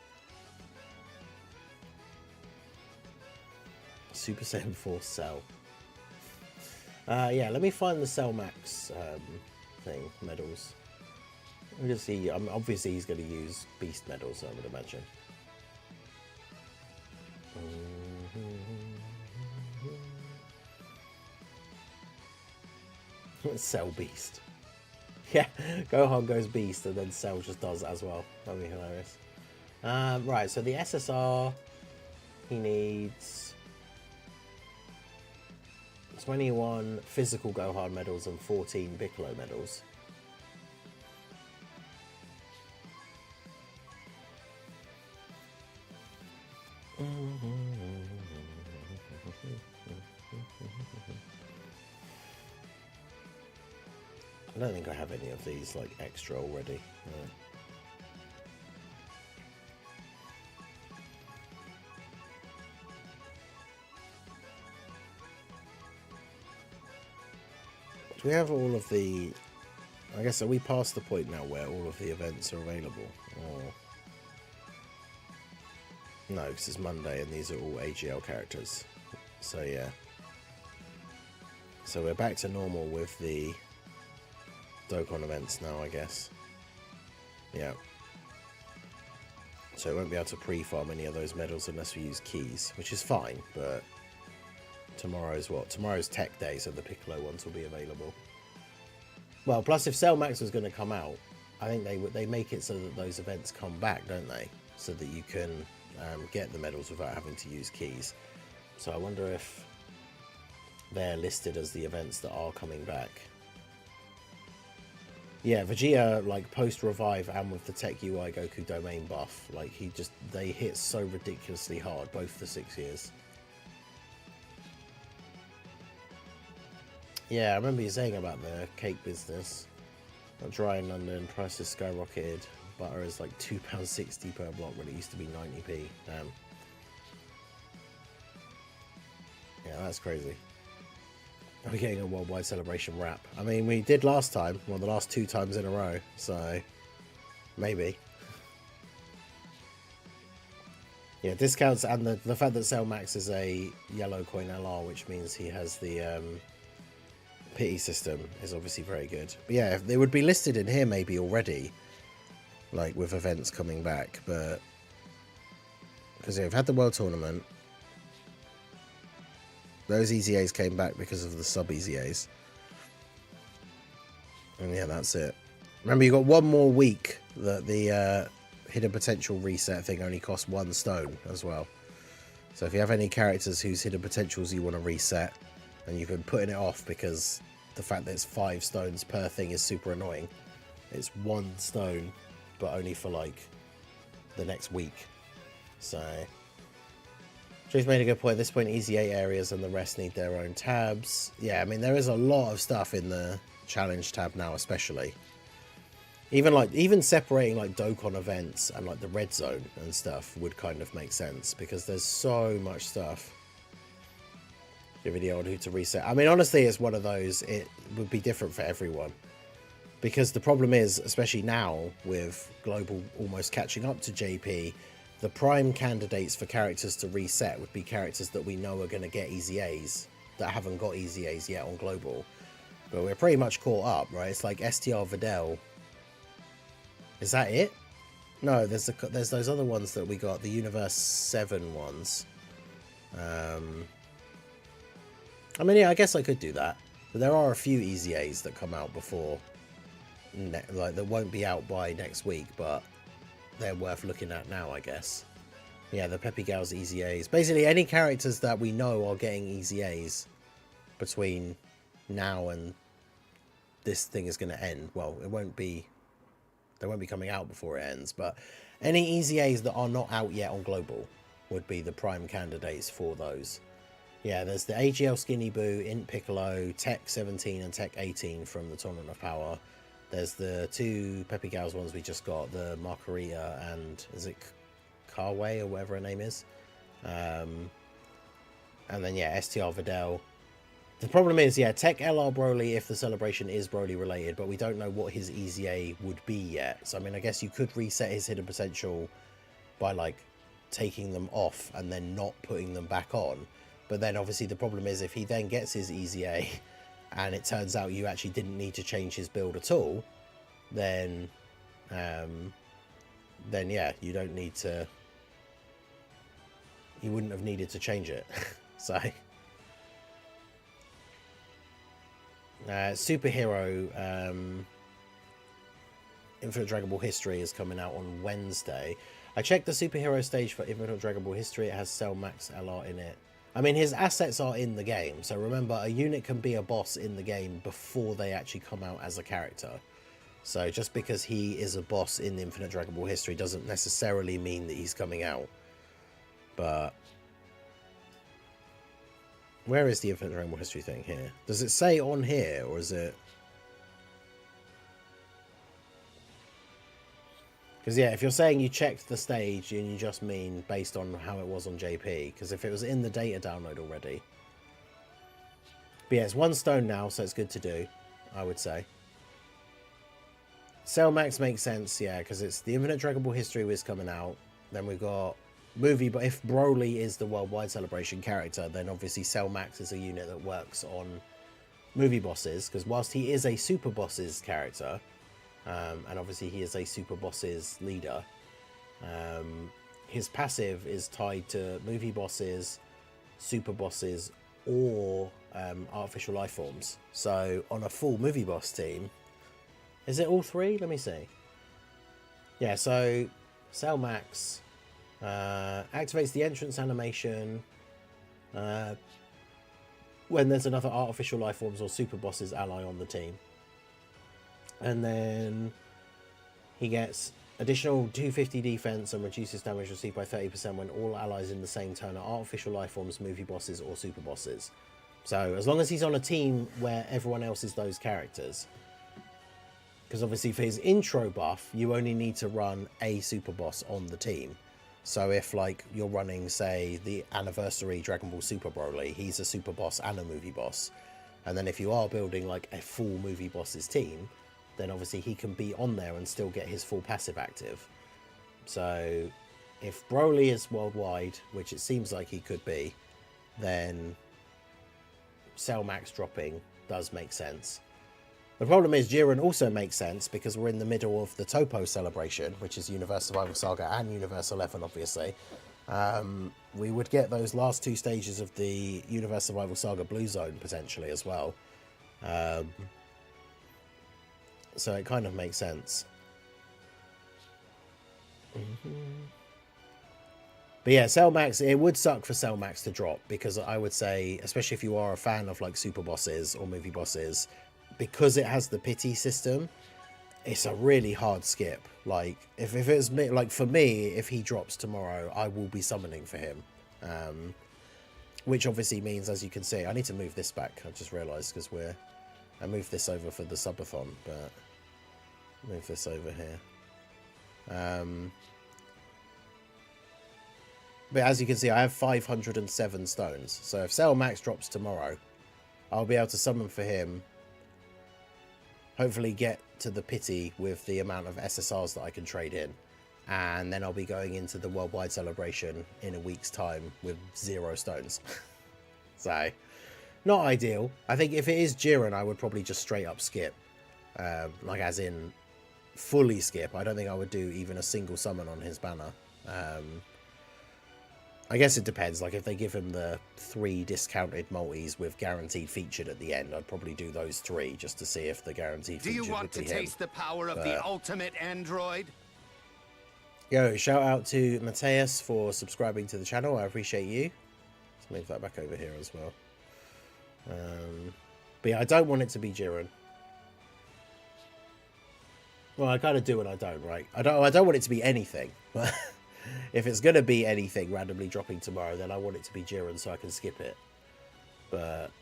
Super Saiyan 4 Cell. Yeah, let me find the Cell Max thing, medals. Let me just see. Obviously, he's going to use Beast medals, I would imagine. Cell Beast. Yeah, Gohan goes Beast and then Cell just does as well. That'd be hilarious. Right, so the SSR, he needs 21 physical Gohan medals and 14 Piccolo medals. I don't think I have any of these like extra already. No. Do we have all of the... I guess, are we past the point now where all of the events are available? Or... No, because it's Monday and these are all AGL characters. So yeah. So we're back to normal with the Dokkan events now, I guess. Yeah. So we won't be able to pre-farm any of those medals unless we use keys, which is fine, but tomorrow's what? Tomorrow's Tech Day, so the Piccolo ones will be available. Well, plus if Cell Max was going to come out, I think they make it so that those events come back, don't they? So that you can get the medals without having to use keys. So I wonder if they're listed as the events that are coming back. Yeah, Vegeta, like post-revive and with the Tech UI Goku domain buff, like they hit so ridiculously hard, both the 6 years. Yeah, I remember you saying about the cake business. Not dry in London, prices skyrocketed. Butter is like £2.60 per block when it used to be 90p. Damn. Yeah, that's crazy. Are we getting a worldwide celebration wrap? I mean, we did last time. Well, the last 2 times in a row. So, maybe. Yeah, discounts and the fact that Cell Max is a yellow coin LR, which means he has the pity system, is obviously very good. But yeah, they would be listed in here maybe already, like with events coming back. But because we've had the World Tournament. Those EZAs came back because of the sub-EZAs. And yeah, that's it. Remember, you got one more week that the hidden potential reset thing only costs 1 stone as well. So if you have any characters whose hidden potentials you want to reset, and you've been putting it off because the fact that it's 5 stones per thing is super annoying, It's 1 stone, but only for like the next week. So Drew's made a good point. At this point, easy 8 areas and the rest need their own tabs. Yeah, I mean, there is a lot of stuff in the challenge tab now, especially. Even separating like Dokkan events and like the red zone and stuff would kind of make sense, because there's so much stuff. Your video on who to reset. I mean, honestly, it's one of those, it would be different for everyone. Because the problem is, especially now with Global almost catching up to JP, the prime candidates for characters to reset would be characters that we know are going to get easy A's that haven't got easy A's yet on Global. But we're pretty much caught up, right? It's like STR Videl. Is that it? No, there's those other ones that we got, the Universe 7 ones. I mean, yeah, I guess I could do that. But there are a few easy A's that come out before, like, that won't be out by next week, but they're worth looking at now, I guess. Yeah, the Peppy Gals easy A's. Basically, any characters that we know are getting easy A's between now and this thing is going to end. Well, they won't be coming out before it ends, but any easy A's that are not out yet on Global would be the prime candidates for those. Yeah, there's the AGL Skinny Boo, Int Piccolo, Tech 17 and Tech 18 from the Tournament of Power. There's the 2 Peppy Gals ones we just got, the Margarita and, is it Carway or whatever her name is? And then, yeah, STR Videl. The problem is, yeah, Tech LR Broly if the celebration is Broly related, but we don't know what his Easy A would be yet. So, I mean, I guess you could reset his hidden potential by, like, taking them off and then not putting them back on. But then, obviously, the problem is if he then gets his Easy A and it turns out you actually didn't need to change his build at all, then yeah, you don't need to... You wouldn't have needed to change it. So... Superhero Infinite Dragon Ball History is coming out on Wednesday. I checked the superhero stage for Infinite Dragon Ball History. It has Cell Max LR in it. I mean, his assets are in the game. So remember, a unit can be a boss in the game before they actually come out as a character. So just because he is a boss in Infinite Dragon Ball History doesn't necessarily mean that he's coming out. But... where is the Infinite Dragon Ball History thing here? Does it say on here, or is it... because, yeah, if you're saying you checked the stage, and you just mean based on how it was on JP, because if it was in the data download already... but yeah, it's 1 stone now, so it's good to do, I would say. Cell Max makes sense, yeah, because it's the Infinite Dragon Ball History was coming out. Then we've got... movie, but if Broly is the worldwide celebration character, then obviously Cell Max is a unit that works on movie bosses, because whilst he is a super bosses character, and obviously he is a super bosses leader, his passive is tied to movie bosses, super bosses, or artificial life forms. So on a full movie boss team, is it all 3? Let me see. Yeah, so Cell Max activates the entrance animation when there's another artificial life forms or super bosses ally on the team, and then he gets additional 250 defense and reduces damage received by 30% when all allies in the same turn are artificial life forms, movie bosses, or super bosses. So as long as he's on a team where everyone else is those characters, because obviously for his intro buff you only need to run a super boss on the team. So if, like, you're running, say, the Anniversary Dragon Ball Super Broly, he's a super boss and a movie boss. And then if you are building, like, a full movie boss's team, then obviously he can be on there and still get his full passive active. So if Broly is worldwide, which it seems like he could be, then Cell Max dropping does make sense. The problem is Jiren also makes sense because we're in the middle of the Topo celebration, which is Universe Survival Saga and Universe 11, obviously. We would get those last 2 stages of the Universe Survival Saga Blue Zone potentially as well. So it kind of makes sense. But yeah, Cell Max, it would suck for Cell Max to drop, because I would say, especially if you are a fan of like super bosses or movie bosses, because it has the pity system, it's a really hard skip. Like, if it was me, like for me, if he drops tomorrow, I will be summoning for him. Which obviously means, as you can see, I need to move this back. I just realised because I moved this over for the subathon, but move this over here. But as you can see, I have 507 stones. So if Cell Max drops tomorrow, I'll be able to summon for him. Hopefully get to the pity with the amount of SSRs that I can trade in. And then I'll be going into the worldwide celebration in a week's time with 0 stones. So, not ideal. I think if it is Jiren, I would probably just straight up skip. Like as in fully skip. I don't think I would do even a single summon on his banner. I guess it depends. Like if they give him the 3 discounted multis with guaranteed featured at the end, I'd probably do those 3 just to see if the guaranteed featured would be him. Do you want to taste the power of the ultimate android? Yo, shout out to Mateus for subscribing to the channel. I appreciate you. Let's move that back over here as well. But yeah, I don't want it to be Jiren. Well, I kind of do and I don't, right? I don't want it to be anything. But if it's going to be anything randomly dropping tomorrow, then I want it to be Jiren so I can skip it. But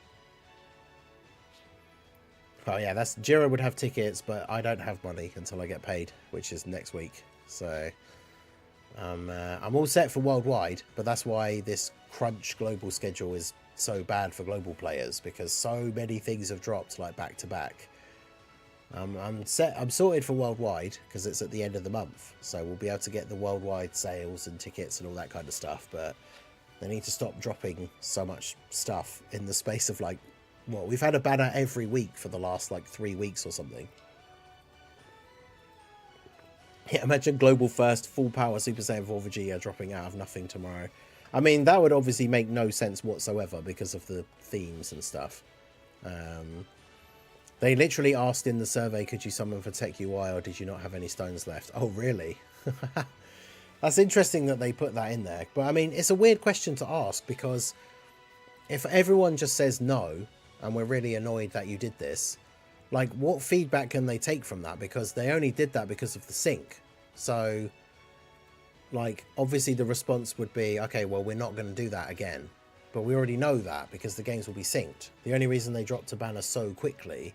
oh yeah, that's Jiren would have tickets, but I don't have money until I get paid, which is next week. So I'm all set for worldwide, but that's why this crunch global schedule is so bad for global players, because so many things have dropped like back to back. I'm sorted for worldwide because it's at the end of the month, so we'll be able to get the worldwide sales and tickets and all that kind of stuff. But they need to stop dropping so much stuff in the space of like, well, we've had a banner every week for the last like 3 weeks or something. Yeah, imagine Global First Full Power Super Saiyan 4 Vegeta dropping out of nothing tomorrow. I mean, that would obviously make no sense whatsoever because of the themes and stuff. They literally asked in the survey, could you summon for Tech UI or did you not have any stones left? Oh, really? That's interesting that they put that in there. But I mean, it's a weird question to ask because if everyone just says no and we're really annoyed that you did this, like, what feedback can they take from that? Because they only did that because of the sync. So, like, obviously the response would be, okay, well, we're not going to do that again. But we already know that because the games will be synced. The only reason they dropped a banner so quickly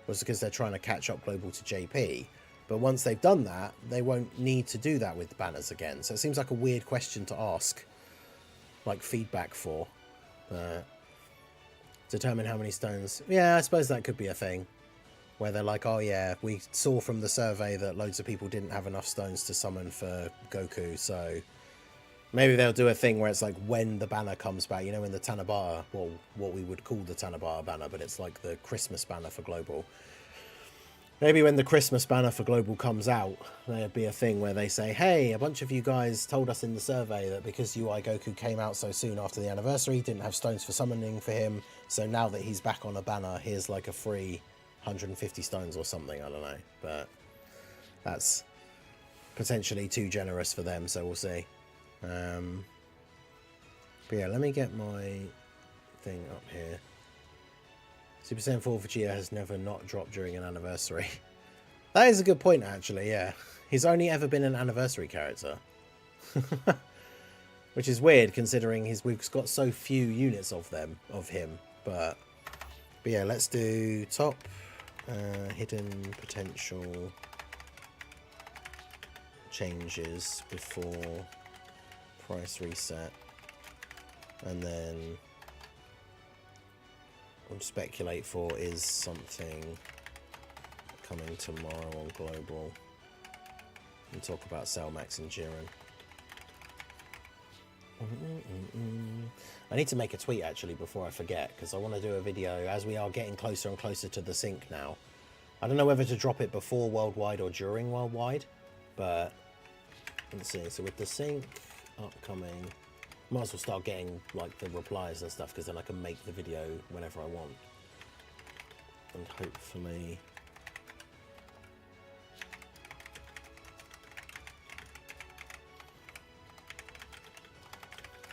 was because they're trying to catch up global to JP. But once they've done that, they won't need to do that with the banners again. So it seems like a weird question to ask, like, feedback for. Determine how many stones. Yeah, I suppose that could be a thing. Where they're like, oh yeah, we saw from the survey that loads of people didn't have enough stones to summon for Goku, so maybe they'll do a thing where it's like when the banner comes back, you know, in the Tanabata, well, what we would call the Tanabata banner, but it's like the Christmas banner for Global. Maybe when the Christmas banner for Global comes out, there'd be a thing where they say, hey, a bunch of you guys told us in the survey that because UI Goku came out so soon after the anniversary, didn't have stones for summoning for him, so now that he's back on a banner, here's like a free 150 stones or something, I don't know, but that's potentially too generous for them, so we'll see. But yeah, let me get my thing up here. Super Saiyan 4 Vegeta has never not dropped during an anniversary. That is a good point, actually, yeah. He's only ever been an anniversary character. Which is weird, considering we've got so few units of him, but yeah, let's do top. Hidden potential changes before price reset, and then we'll speculate for is something coming tomorrow on Global, and talk about Cell Max and Jiren. I need to make a tweet actually before I forget, because I want to do a video as we are getting closer and closer to the sync now. I don't know whether to drop it before worldwide or during worldwide, but let's see. So with the sync upcoming, might as well start getting like the replies and stuff, because then I can make the video whenever I want, and hopefully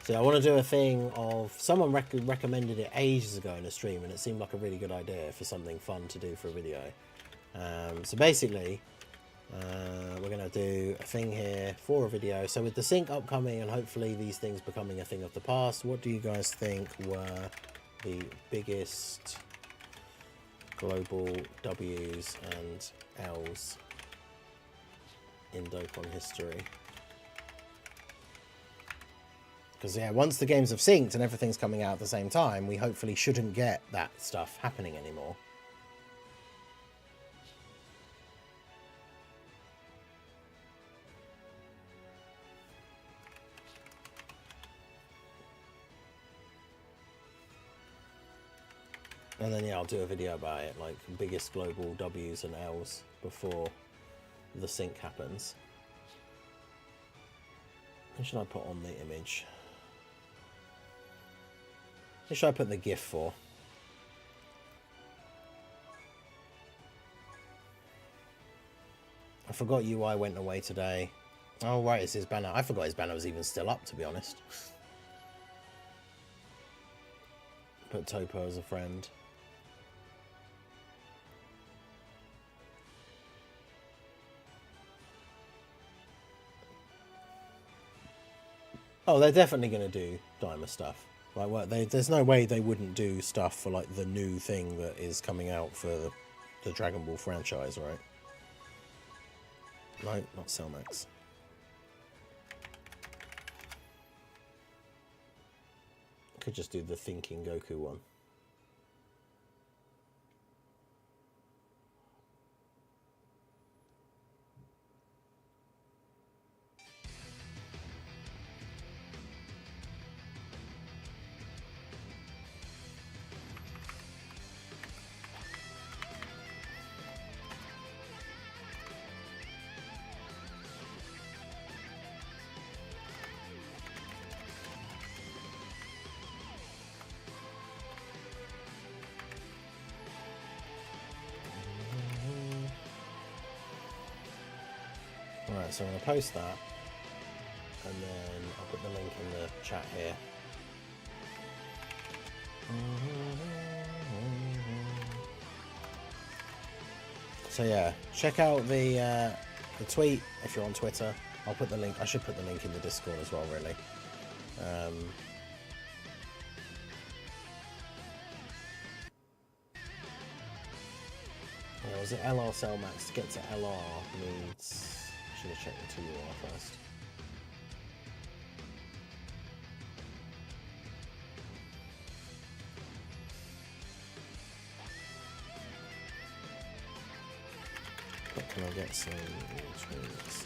so I want to do a thing of, someone recommended it ages ago in a stream, and it seemed like a really good idea for something fun to do for a video. So basically, We're going to do a thing here for a video. So with the sync upcoming and hopefully these things becoming a thing of the past, what do you guys think were the biggest global W's and L's in Dokkan history? Because yeah, once the games have synced and everything's coming out at the same time, we hopefully shouldn't get that stuff happening anymore. And then yeah, I'll do a video about it, like biggest global W's and L's before the sync happens. What should I put on the image? What should I put the GIF for? I forgot UI went away today. Oh right, it's his banner. I forgot his banner was even still up, to be honest. Put Topo as a friend. Oh, they're definitely going to do Daima stuff. Like, well, there's no way they wouldn't do stuff for like the new thing that is coming out for the Dragon Ball franchise, right? No, not Cellmax. Could just do the Thinking Goku one. Right, so I'm going to post that, and then I'll put the link in the chat here. So yeah, check out the tweet if you're on Twitter. I'll put the link. I should put the link in the Discord as well, really. Yeah, was it LR Cellmax? To get to LR needs... I should have checked the 2UR first. But can I get some tweets?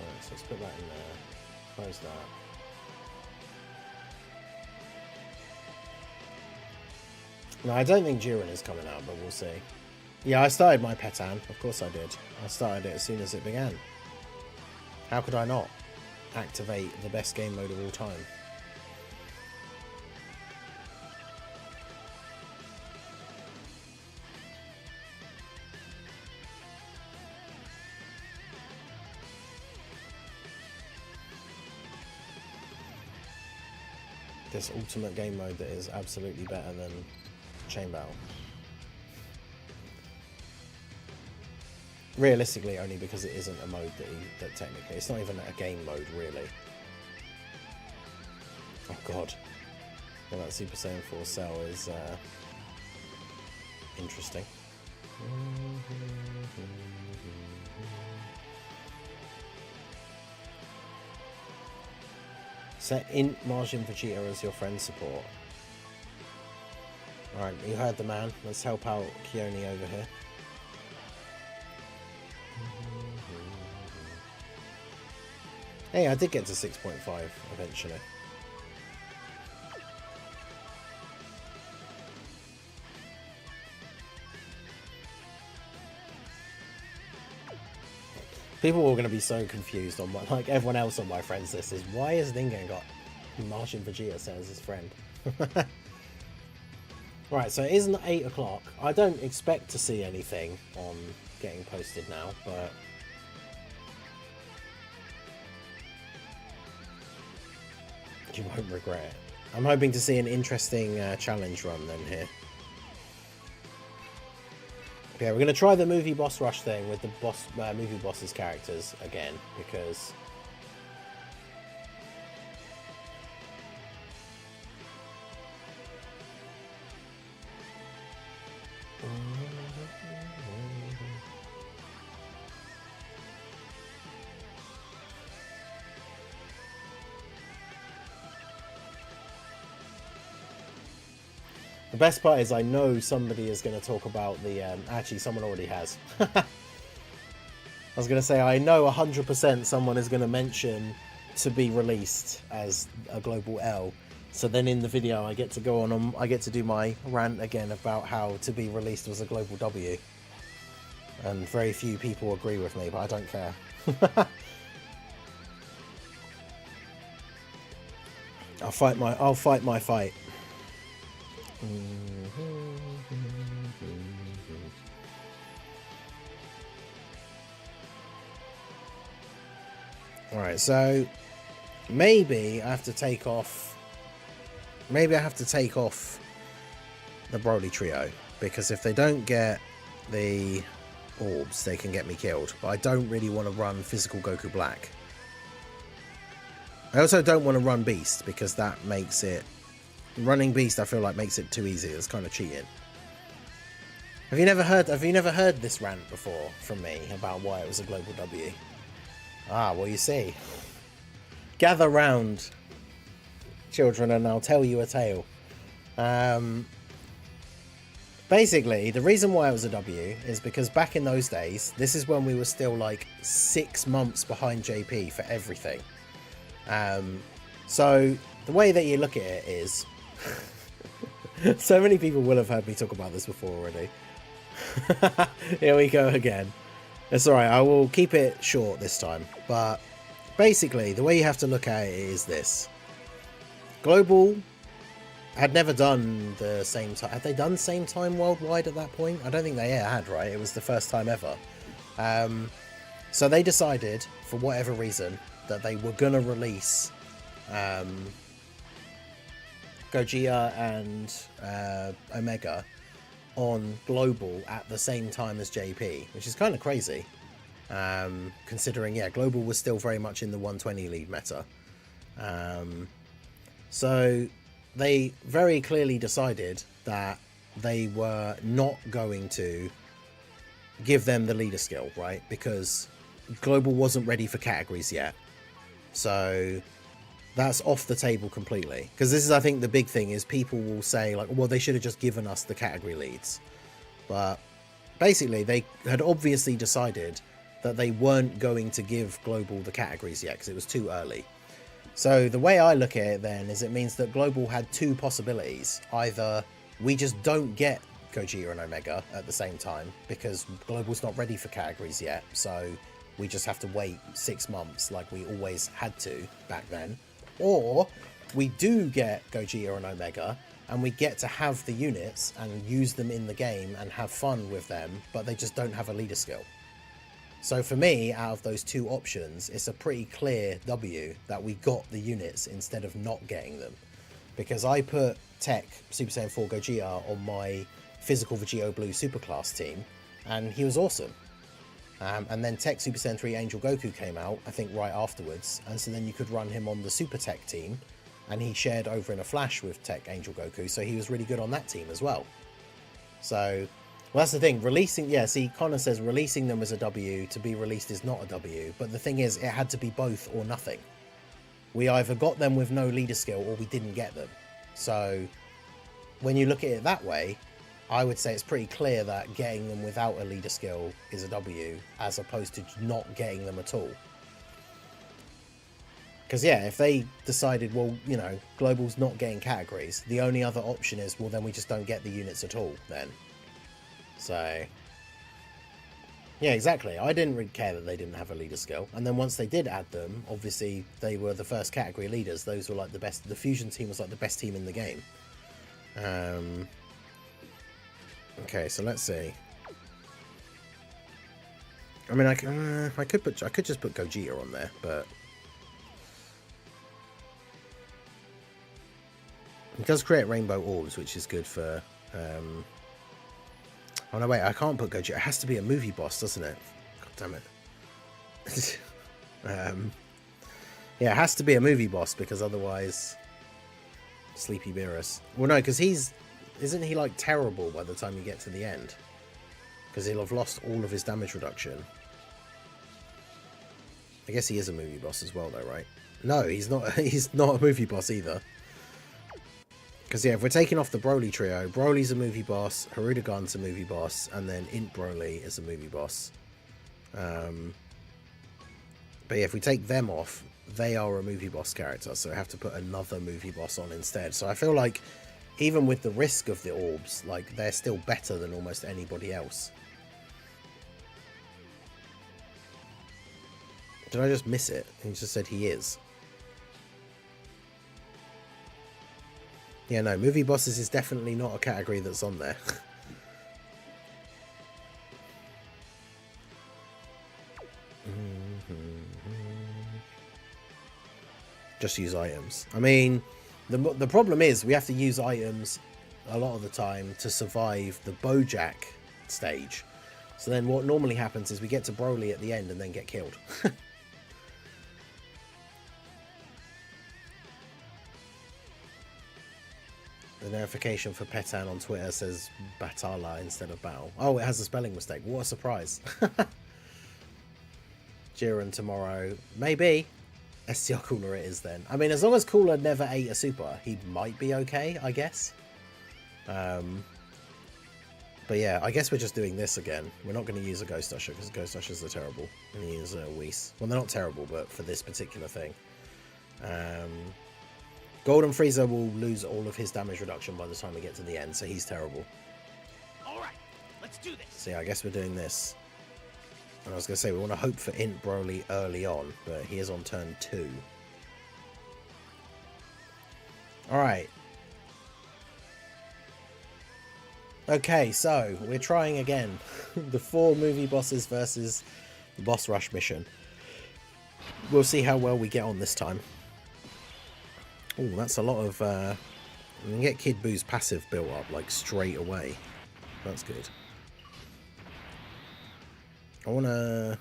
Alright, so let's put that in there. Close that. No, I don't think Jiren is coming out, but we'll see. Yeah, I started my Petan. Of course I did. I started it as soon as it began. How could I not activate the best game mode of all time? This ultimate game mode that is absolutely better than Chain Battle. Realistically, only because it isn't a mode that technically, it's not even a game mode, really. Oh god. Well, that Super Saiyan 4 Cell is interesting. Set in Margin Vegeta as your friend support. Alright, you heard the man. Let's help out Keone over here. Hey, I did get to 6.5 eventually. People are going to be so confused on what, like everyone else on my friends list is, why has Ningen got Martian Vegeta set as his friend? Right, so it isn't 8 o'clock. I don't expect to see anything on getting posted now, but You won't regret it. I'm hoping to see an interesting challenge run then here. Yeah, we're going to try the movie boss rush thing with the movie boss's characters again, because... The best part is I know somebody is going to talk about the... actually, someone already has. I was going to say, I know 100% someone is going to mention to be released as a global L. So then in the video, I get to go on, I get to do my rant again about how to be released was a global W. And very few people agree with me, but I don't care. I'll fight my fight. Alright, so maybe I have to take off the BROLY trio, because if they don't get the orbs they can get me killed, but I don't really want to run physical Goku Black. I also don't want to run Beast, because that makes it... Running Beast, I feel like, makes it too easy. It's kind of cheating. Have you never heard this rant before from me about why it was a global W? Ah, well, you see. Gather round, children, and I'll tell you a tale. Basically, the reason why it was a W is because back in those days, this is when we were still like 6 months behind JP for everything. So the way that you look at it is... So many people will have heard me talk about this before already. Here we go again. It's alright, I will keep it short this time. But basically, the way you have to look at it is this. Global had never done the same time. Had they done same time worldwide at that point? I don't think they had, right? It was the first time ever. So they decided, for whatever reason, that they were going to release... Gogeta and Omega on Global at the same time as JP, which is kind of crazy, considering, yeah, Global was still very much in the 120 lead meta. So they very clearly decided that they were not going to give them the leader skill, right? Because Global wasn't ready for categories yet. So... that's off the table completely. Because this is, I think, the big thing is people will say, like, well, they should have just given us the category leads. But basically, they had obviously decided that they weren't going to give Global the categories yet because it was too early. So the way I look at it then is it means that Global had two possibilities. Either we just don't get Gogeta and Omega at the same time because Global's not ready for categories yet. So we just have to wait 6 months like we always had to back then. Or we do get Gogeta and Omega and we get to have the units and use them in the game and have fun with them, but they just don't have a leader skill. So for me, out of those two options, it's a pretty clear W that we got the units instead of not getting them. Because I put Tech Super Saiyan 4 Gogeta on my physical Vegito Blue Superclass team and he was awesome. And then Tech Super Saiyan 3 Angel Goku came out, I think right afterwards, and so then you could run him on the Super Tech team, and he shared over in a flash with Tech Angel Goku, so he was really good on that team as well. So, well, that's the thing, releasing, yeah, see, Connor says releasing them as a W, to be released is not a W, but the thing is, it had to be both or nothing. We either got them with no leader skill, or we didn't get them. So, when you look at it that way, I would say it's pretty clear that getting them without a leader skill is a W, as opposed to not getting them at all. Because, yeah, if they decided, well, you know, Global's not getting categories, the only other option is, well, then we just don't get the units at all, then. So, yeah, exactly. I didn't really care that they didn't have a leader skill. And then once they did add them, obviously, they were the first category leaders. Those were, like, the best. The Fusion team was, like, the best team in the game. Okay, so let's see. I mean, I could just put Gogeta on there, but It does create rainbow orbs, which is good for... Oh no, wait, I can't put Gogeta. It has to be a movie boss, doesn't it? God damn it. Yeah, it has to be a movie boss, because otherwise... Sleepy Beerus. Well, no, because he's... Isn't he, like, terrible by the time you get to the end? Because he'll have lost all of his damage reduction. I guess he is a movie boss as well, though, right? No, he's not. He's not a movie boss either. Because, yeah, if we're taking off the Broly trio, Broly's a movie boss, Hirudegan's a movie boss, and then Int Broly is a movie boss. But yeah, if we take them off, they are a movie boss character, so I have to put another movie boss on instead. So I feel like, even with the risk of the orbs, like, they're still better than almost anybody else. Did I just miss it? He just said he is. Yeah, no, movie bosses is definitely not a category that's on there. Just use items. I mean, the problem is we have to use items a lot of the time to survive the Bojack stage. So then what normally happens is we get to Broly at the end and then get killed. The notification for Petan on Twitter says Batala instead of Battle. Oh, it has a spelling mistake. What a surprise. Jiren tomorrow. Maybe. STR Cooler it is then. I mean, as long as Cooler never ate a super, he might be okay, I guess. But yeah, I guess we're just doing this again. We're not going to use a Ghost Usher because Ghost Ushers are terrible. We're going to use a Whis. Well, they're not terrible, but for this particular thing. Golden Frieza will lose all of his damage reduction by the time we get to the end, so he's terrible. Alright, let's do this. So yeah, I guess we're doing this. And I was going to say, we want to hope for Int Broly early on, but he is on turn 2. Alright. Okay, so we're trying again. The 4 movie bosses versus the boss rush mission. We'll see how well we get on this time. Oh, that's a lot of... we can get Kid Boo's passive built up, like, straight away. That's good. I want to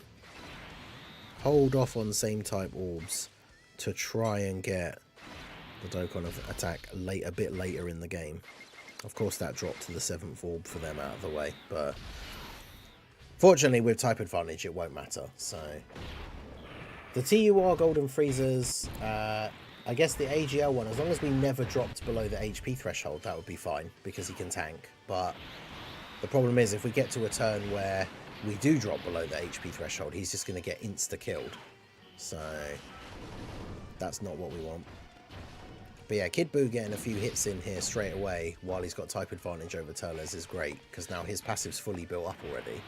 hold off on same type orbs to try and get the Dokkan attack a bit later in the game. Of course, that dropped to the 7th orb for them out of the way, but fortunately, with type advantage, it won't matter. So, the TUR Golden Freezers... I guess the AGL one, as long as we never dropped below the HP threshold, that would be fine, because he can tank. But the problem is, if we get to a turn where we do drop below the HP threshold, he's just going to get insta-killed. So, that's not what we want. But yeah, Kid Buu getting a few hits in here straight away, while he's got type advantage over Turles is great, because now his passive's fully built up already.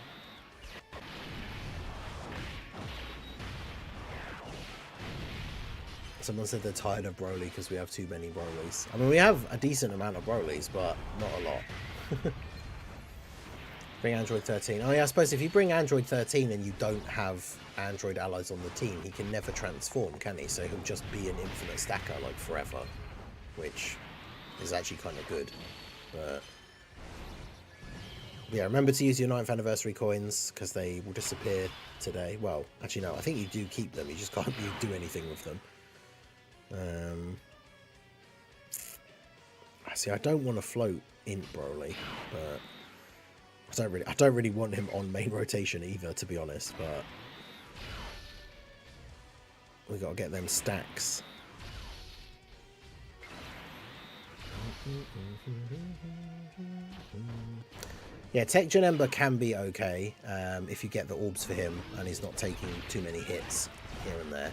Someone said they're tired of Broly because we have too many Brolys. I mean, we have a decent amount of Brolys, but not a lot. Bring Android 13. Oh yeah, I suppose if you bring Android 13 and you don't have Android allies on the team, he can never transform, can he? So he'll just be an infinite stacker, like, forever. Which is actually kind of good. But yeah, remember to use your 9th anniversary coins, because they will disappear today. Well, actually no, I think you do keep them, you just can't do anything with them. See, I don't want to float Int Broly, but I don't really want him on main rotation either, to be honest. But we got to get them stacks. Yeah, Tech Janemba can be okay if you get the orbs for him and he's not taking too many hits here and there.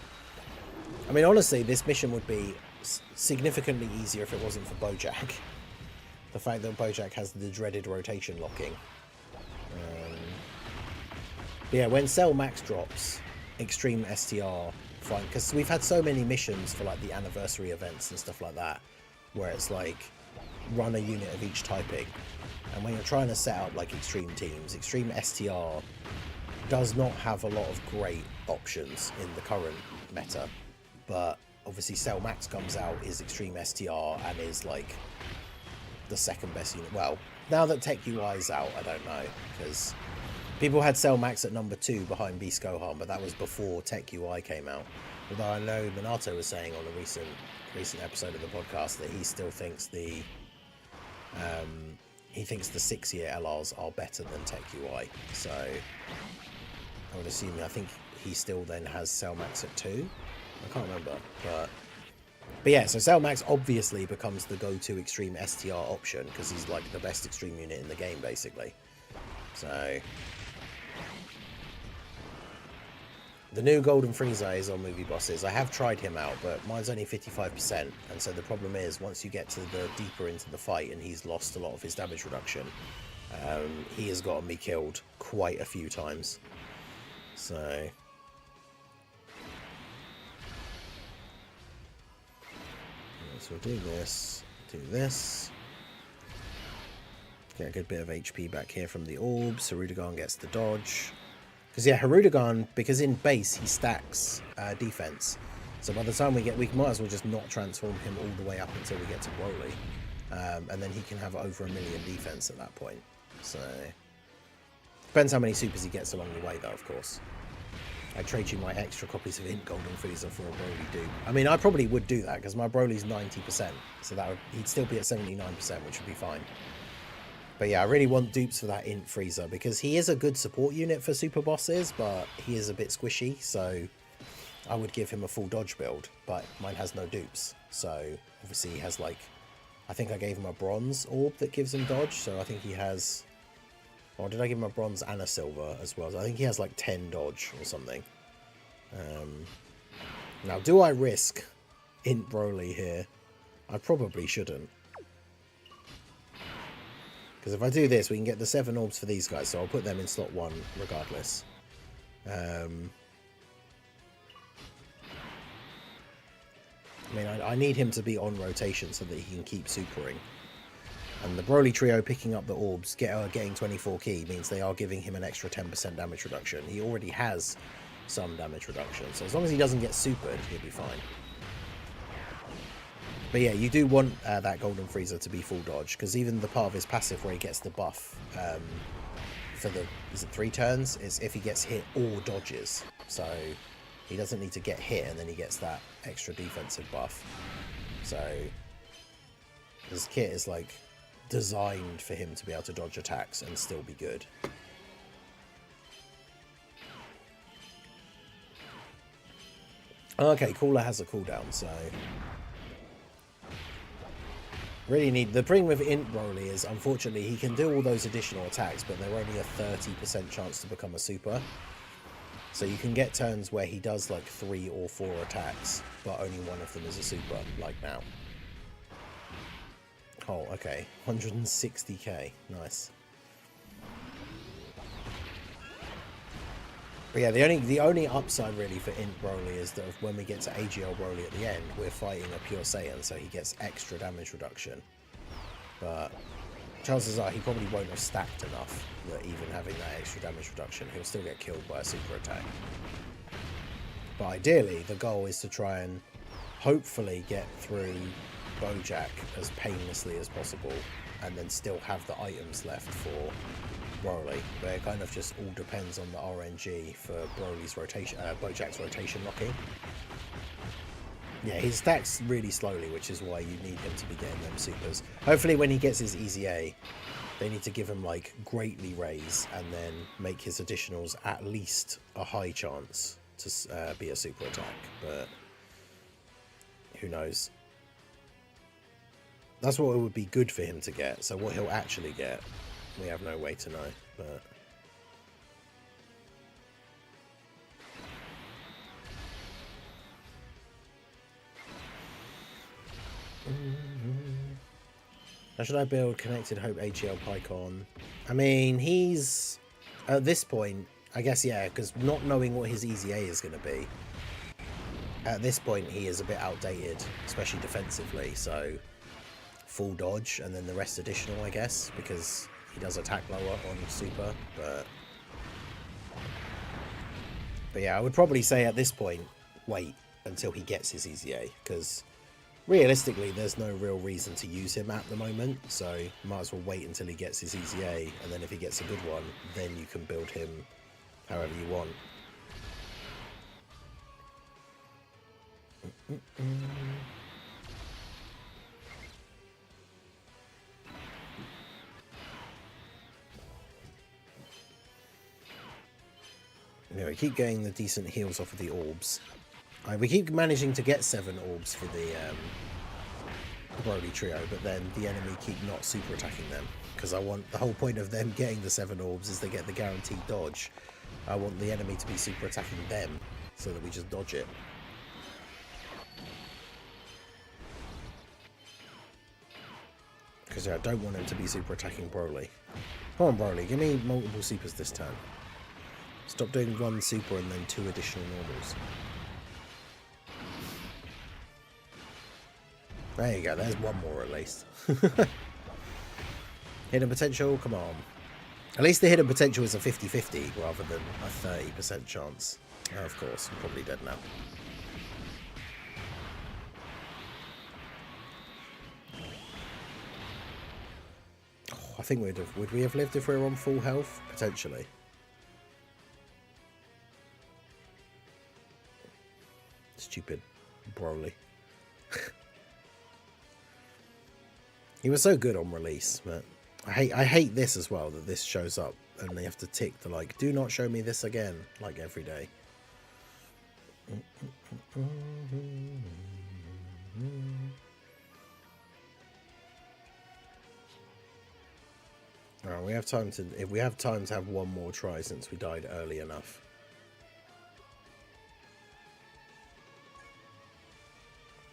I mean, honestly, this mission would be significantly easier if it wasn't for Bojack. The fact that Bojack has the dreaded rotation locking. But yeah, when Cell Max drops, Extreme STR, fine. Because we've had so many missions for, like, the anniversary events and stuff like that, where it's like, run a unit of each typing. And when you're trying to set up, like, extreme teams, Extreme STR does not have a lot of great options in the current meta. But obviously Cell Max comes out, is Extreme STR, and is like the second best unit. Well, now that Tech UI is out, I don't know, because people had Cell Max at number 2 behind Beast Gohan, but that was before Tech UI came out. Although I know Minato was saying on a recent episode of the podcast that he still thinks the 6-year LRs are better than Tech UI. So I would assume, I think he still then has Cell Max at 2. I can't remember, but yeah, so Cell Max obviously becomes the go-to Extreme STR option because he's like the best Extreme unit in the game, basically. So the new Golden Frieza is on Movie Bosses. I have tried him out, but mine's only 55%, and so the problem is once you get to the deeper into the fight and he's lost a lot of his damage reduction, he has gotten me killed quite a few times. So we'll do this, get a good bit of HP back here from the orbs. Harudegan gets the dodge. Because yeah, Harudegan, because in base he stacks defense, so by the time we might as well just not transform him all the way up until we get to BROLY, and then he can have over 1 million defense at that point. So depends how many supers he gets along the way, though. Of course, I trade you my extra copies of Int Golden Frieza for a BROLY dupe. I mean, I probably would do that because my Broly's 90%, so he'd still be at 79%, which would be fine. But yeah, I really want dupes for that Int Frieza because he is a good support unit for super bosses, but he is a bit squishy, so I would give him a full dodge build, but mine has no dupes. So obviously he has like, I think I gave him a bronze orb that gives him dodge, so I think he has, or did I give him a bronze and a silver as well? So I think he has like 10 dodge or something. Now, do I risk Int Broly here? I probably shouldn't. Because if I do this, we can get the 7 orbs for these guys, so I'll put them in slot 1 regardless. I mean, I need him to be on rotation so that he can keep supering. And the Broly trio picking up the orbs, getting 24 key, means they are giving him an extra 10% damage reduction. He already has some damage reduction, so as long as he doesn't get supered, he'll be fine. But yeah, you do want that Golden Frieza to be full dodge, because even the part of his passive where he gets the buff for the, is it 3 turns, is if he gets hit or dodges. So he doesn't need to get hit and then he gets that extra defensive buff. So his kit is like designed for him to be able to dodge attacks and still be good. Okay, Cooler has a cooldown, so really need, the thing with Int Broly is unfortunately he can do all those additional attacks, but they're only a 30% chance to become a super. So you can get turns where he does like 3 or 4 attacks, but only one of them is a super, like now. Oh, okay, 160k, nice. But yeah, the only upside really for Int Broly is that when we get to AGL Broly at the end, we're fighting a Pure Saiyan, so he gets extra damage reduction. But chances are he probably won't have stacked enough that even having that extra damage reduction, he'll still get killed by a super attack. But ideally, the goal is to try and hopefully get through Bojack as painlessly as possible, and then still have the items left for Broly, but it kind of just all depends on the RNG for Broly's rotation, Bojack's rotation locking. Yeah, he stacks really slowly, which is why you need him to be getting them supers. Hopefully when he gets his Easy A, they need to give him like greatly raise and then make his additionals at least a high chance to be a super attack, but who knows. That's what it would be good for him to get, so what he'll actually get, we have no way to know, but how should I build Connected Hope AGL Pycon? I mean, he's at this point, I guess, yeah, because not knowing what his Easy A is going to be, at this point he is a bit outdated, especially defensively, so full dodge and then the rest additional, I guess, because he does attack lower on super, but yeah, I would probably say at this point, wait, until he gets his EZA, because realistically there's no real reason to use him at the moment, so you might as well wait until he gets his EZA, and then if he gets a good one, then you can build him however you want. Yeah, we keep getting the decent heals off of the orbs. We keep managing to get 7 orbs for the BROLY trio, but then the enemy keep not super attacking them. Because I want, the whole point of them getting the 7 orbs is they get the guaranteed dodge. I want the enemy to be super attacking them, so that we just dodge it. Because yeah, I don't want him to be super attacking BROLY. Come on BROLY, give me multiple supers this turn. Stop doing 1 super and then 2 additional normals. There you go, there's 1 more at least. Hidden potential, come on. At least the hidden potential is a 50-50 rather than a 30% chance. Oh, of course, I'm probably dead now. Oh, I think would we have lived if we were on full health? Potentially. Stupid BROLY. He was so good on release, but I hate this as well, that this shows up and they have to tick the like, do not show me this again, like every day. Alright, we have time to, if we have time to have 1 more try since we died early enough.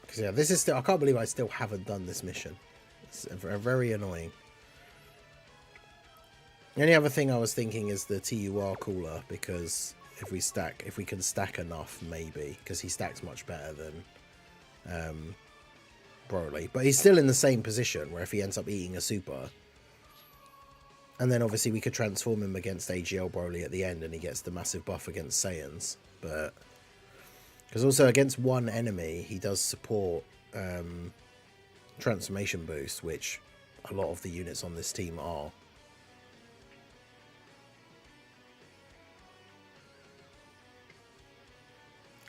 Because yeah, this is still, I can't believe I still haven't done this mission. It's very annoying. The only other thing I was thinking is the TUR cooler, because if we can stack enough, maybe, because he stacks much better than BROLY. But he's still in the same position, where if he ends up eating a super, and then obviously we could transform him against AGL BROLY at the end, and he gets the massive buff against Saiyans. But because also against 1 enemy, he does support transformation boost, which a lot of the units on this team are.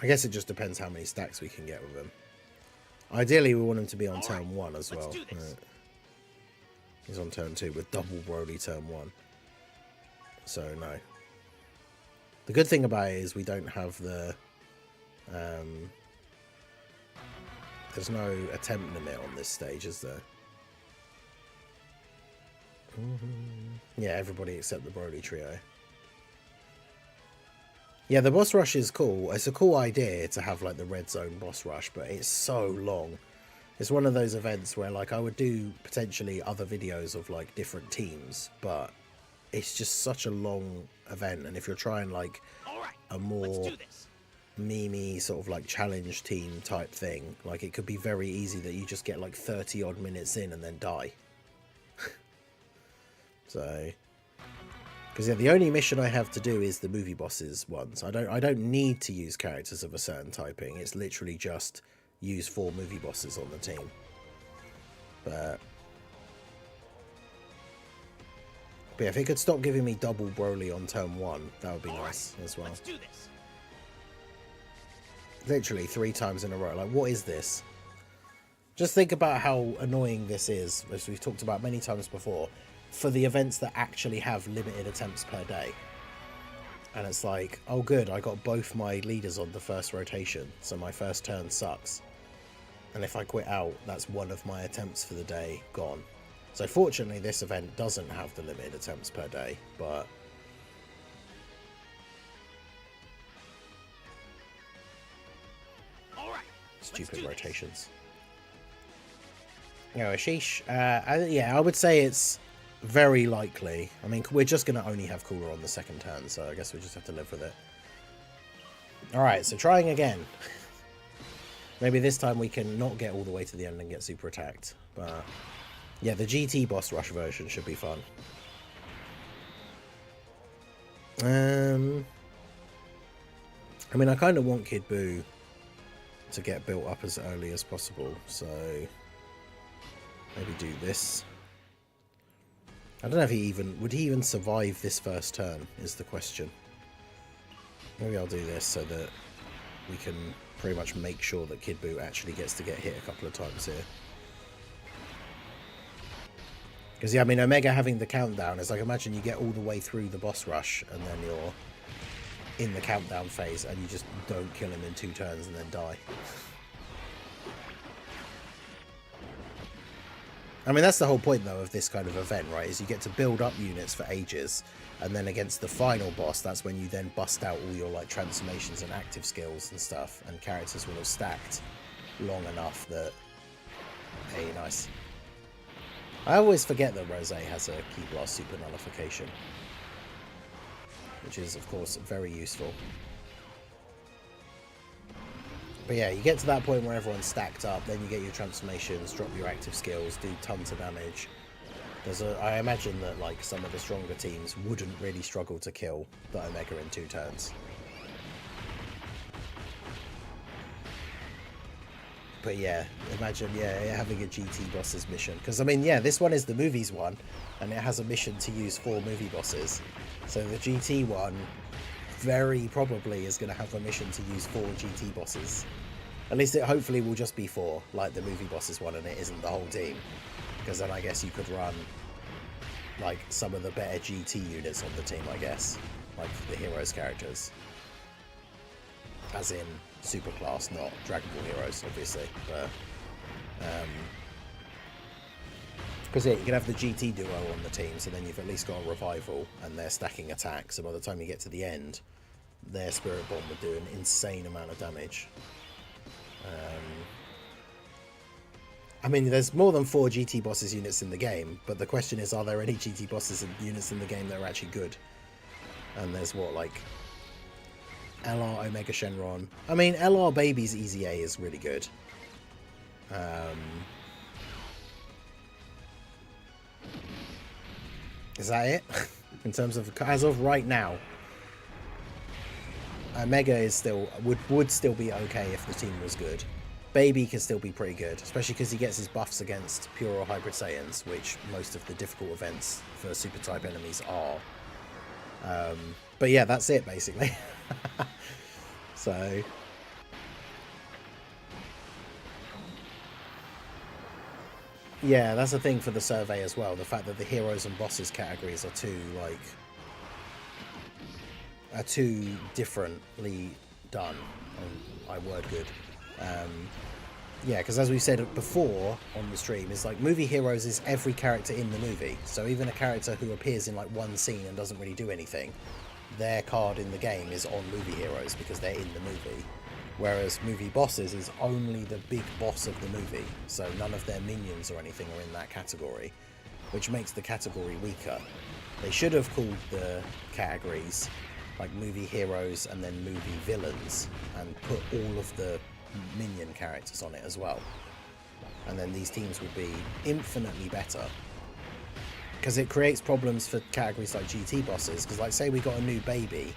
I guess it just depends how many stacks we can get with him. Ideally, we want him to be on turn 1 as well. He's on turn 2 with double BROLY turn 1. So, no. The good thing about it is we don't have the... there's no attempt limit on this stage, is there? Yeah, everybody except the BROLY trio. Yeah, the boss rush is cool. It's a cool idea to have like the red zone boss rush, but it's so long. It's one of those events where like I would do potentially other videos of like different teams, but it's just such a long event. And if you're trying like a more meme-y sort of like challenge team type thing, like it could be very easy that you just get like 30 odd minutes in and then die. So, because yeah, the only mission I have to do is the movie bosses ones. I don't need to use characters of a certain typing. It's literally just use 4 movie bosses on the team. But yeah, if it could stop giving me double BROLY on turn 1, that would be nice as well. Let's do this. Literally 3 times in a row. Like, what is this? Just think about how annoying this is, as we've talked about many times before, for the events that actually have limited attempts per day. And it's like, oh good, I got both my leaders on the first rotation, so my first turn sucks. And if I quit out, that's 1 of my attempts for the day gone. So fortunately this event doesn't have the limited attempts per day, but... stupid rotations. You know, Ashish, yeah, I would say it's very likely. I mean, we're just going to only have Cooler on the 2nd turn, so I guess we just have to live with it. Alright, so trying again. Maybe this time we can not get all the way to the end and get super attacked. But yeah, the GT boss rush version should be fun. I mean, I kind of want Kid Buu to get built up as early as possible. So maybe do this. I don't know if would he even survive this first turn is the question. Maybe I'll do this so that we can pretty much make sure that Kid Buu actually gets to get hit a couple of times here. Because, yeah, I mean, Omega having the countdown is like, imagine you get all the way through the boss rush and then you're in the countdown phase and you just don't kill him in 2 turns and then die. I mean, that's the whole point, though, of this kind of event, right? Is you get to build up units for ages, and then against the final boss, that's when you then bust out all your, like, transformations and active skills and stuff, and characters will have stacked long enough that... Hey, nice. I always forget that Rose has a Ki Blast Super Nullification, which is, of course, very useful. But yeah, you get to that point where everyone's stacked up, then you get your transformations, drop your active skills, do tons of damage. I imagine that like some of the stronger teams wouldn't really struggle to kill the Omega in 2 turns. But yeah, imagine having a GT bosses mission. Because I mean, yeah, this one is the movies one, and it has a mission to use 4 movie bosses. So the GT one very probably is going to have a mission to use 4 GT bosses. At least it hopefully will just be 4, like the movie bosses one, and it isn't the whole team. Because then I guess you could run like some of the better GT units on the team, I guess. Like the heroes characters. As in Superclass, not Dragon Ball heroes, obviously. But because yeah, you can have the GT duo on the team, so then you've at least got a revival, and they're stacking attacks, so by the time you get to the end, their Spirit Bomb would do an insane amount of damage. I mean, there's more than 4 GT bosses units in the game, but the question is, are there any GT bosses and units in the game that are actually good? And there's what, like LR Omega Shenron. I mean, LR Baby's Easy A is really good. Is that it? In terms of, as of right now, Omega is still would still be okay if the team was good. Baby can still be pretty good, especially because he gets his buffs against pure or hybrid Saiyans, which most of the difficult events for super type enemies are. But yeah, that's it basically. So yeah, that's the thing for the survey as well. The fact that the heroes and bosses categories are too differently done. I word good. Yeah, because as we said before on the stream, is like movie heroes is every character in the movie. So even a character who appears in like one scene and doesn't really do anything, their card in the game is on movie heroes because they're in the movie. Whereas movie bosses is only the big boss of the movie, so none of their minions or anything are in that category, which makes the category weaker. They should have called the categories like movie heroes and then movie villains and put all of the minion characters on it as well. And then these teams would be infinitely better. Because it creates problems for categories like GT bosses, because like say we got a new baby,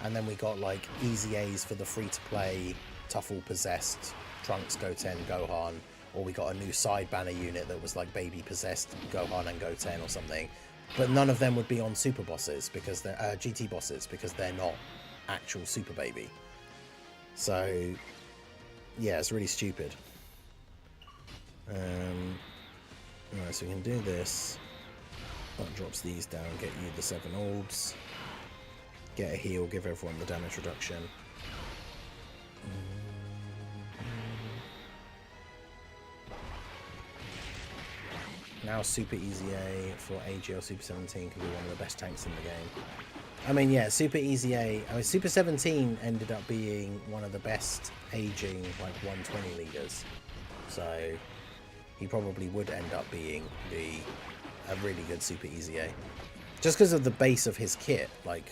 and then we got like easy A's for the free-to-play Tuffle possessed Trunks, Goten, Gohan, or we got a new side banner unit that was like baby possessed Gohan and Goten or something. But none of them would be on super bosses because they're GT bosses because they're not actual super baby. So yeah, it's really stupid. Alright, so we can do this. That drops these down, get you the 7 orbs. Get a heal, give everyone the damage reduction. Now Super Easy A for AGL Super 17 can be one of the best tanks in the game. I mean, yeah, Super Easy A. I mean, Super 17 ended up being one of the best aging, like, 120 leaders. So he probably would end up being a really good Super Easy A. Just because of the base of his kit, like,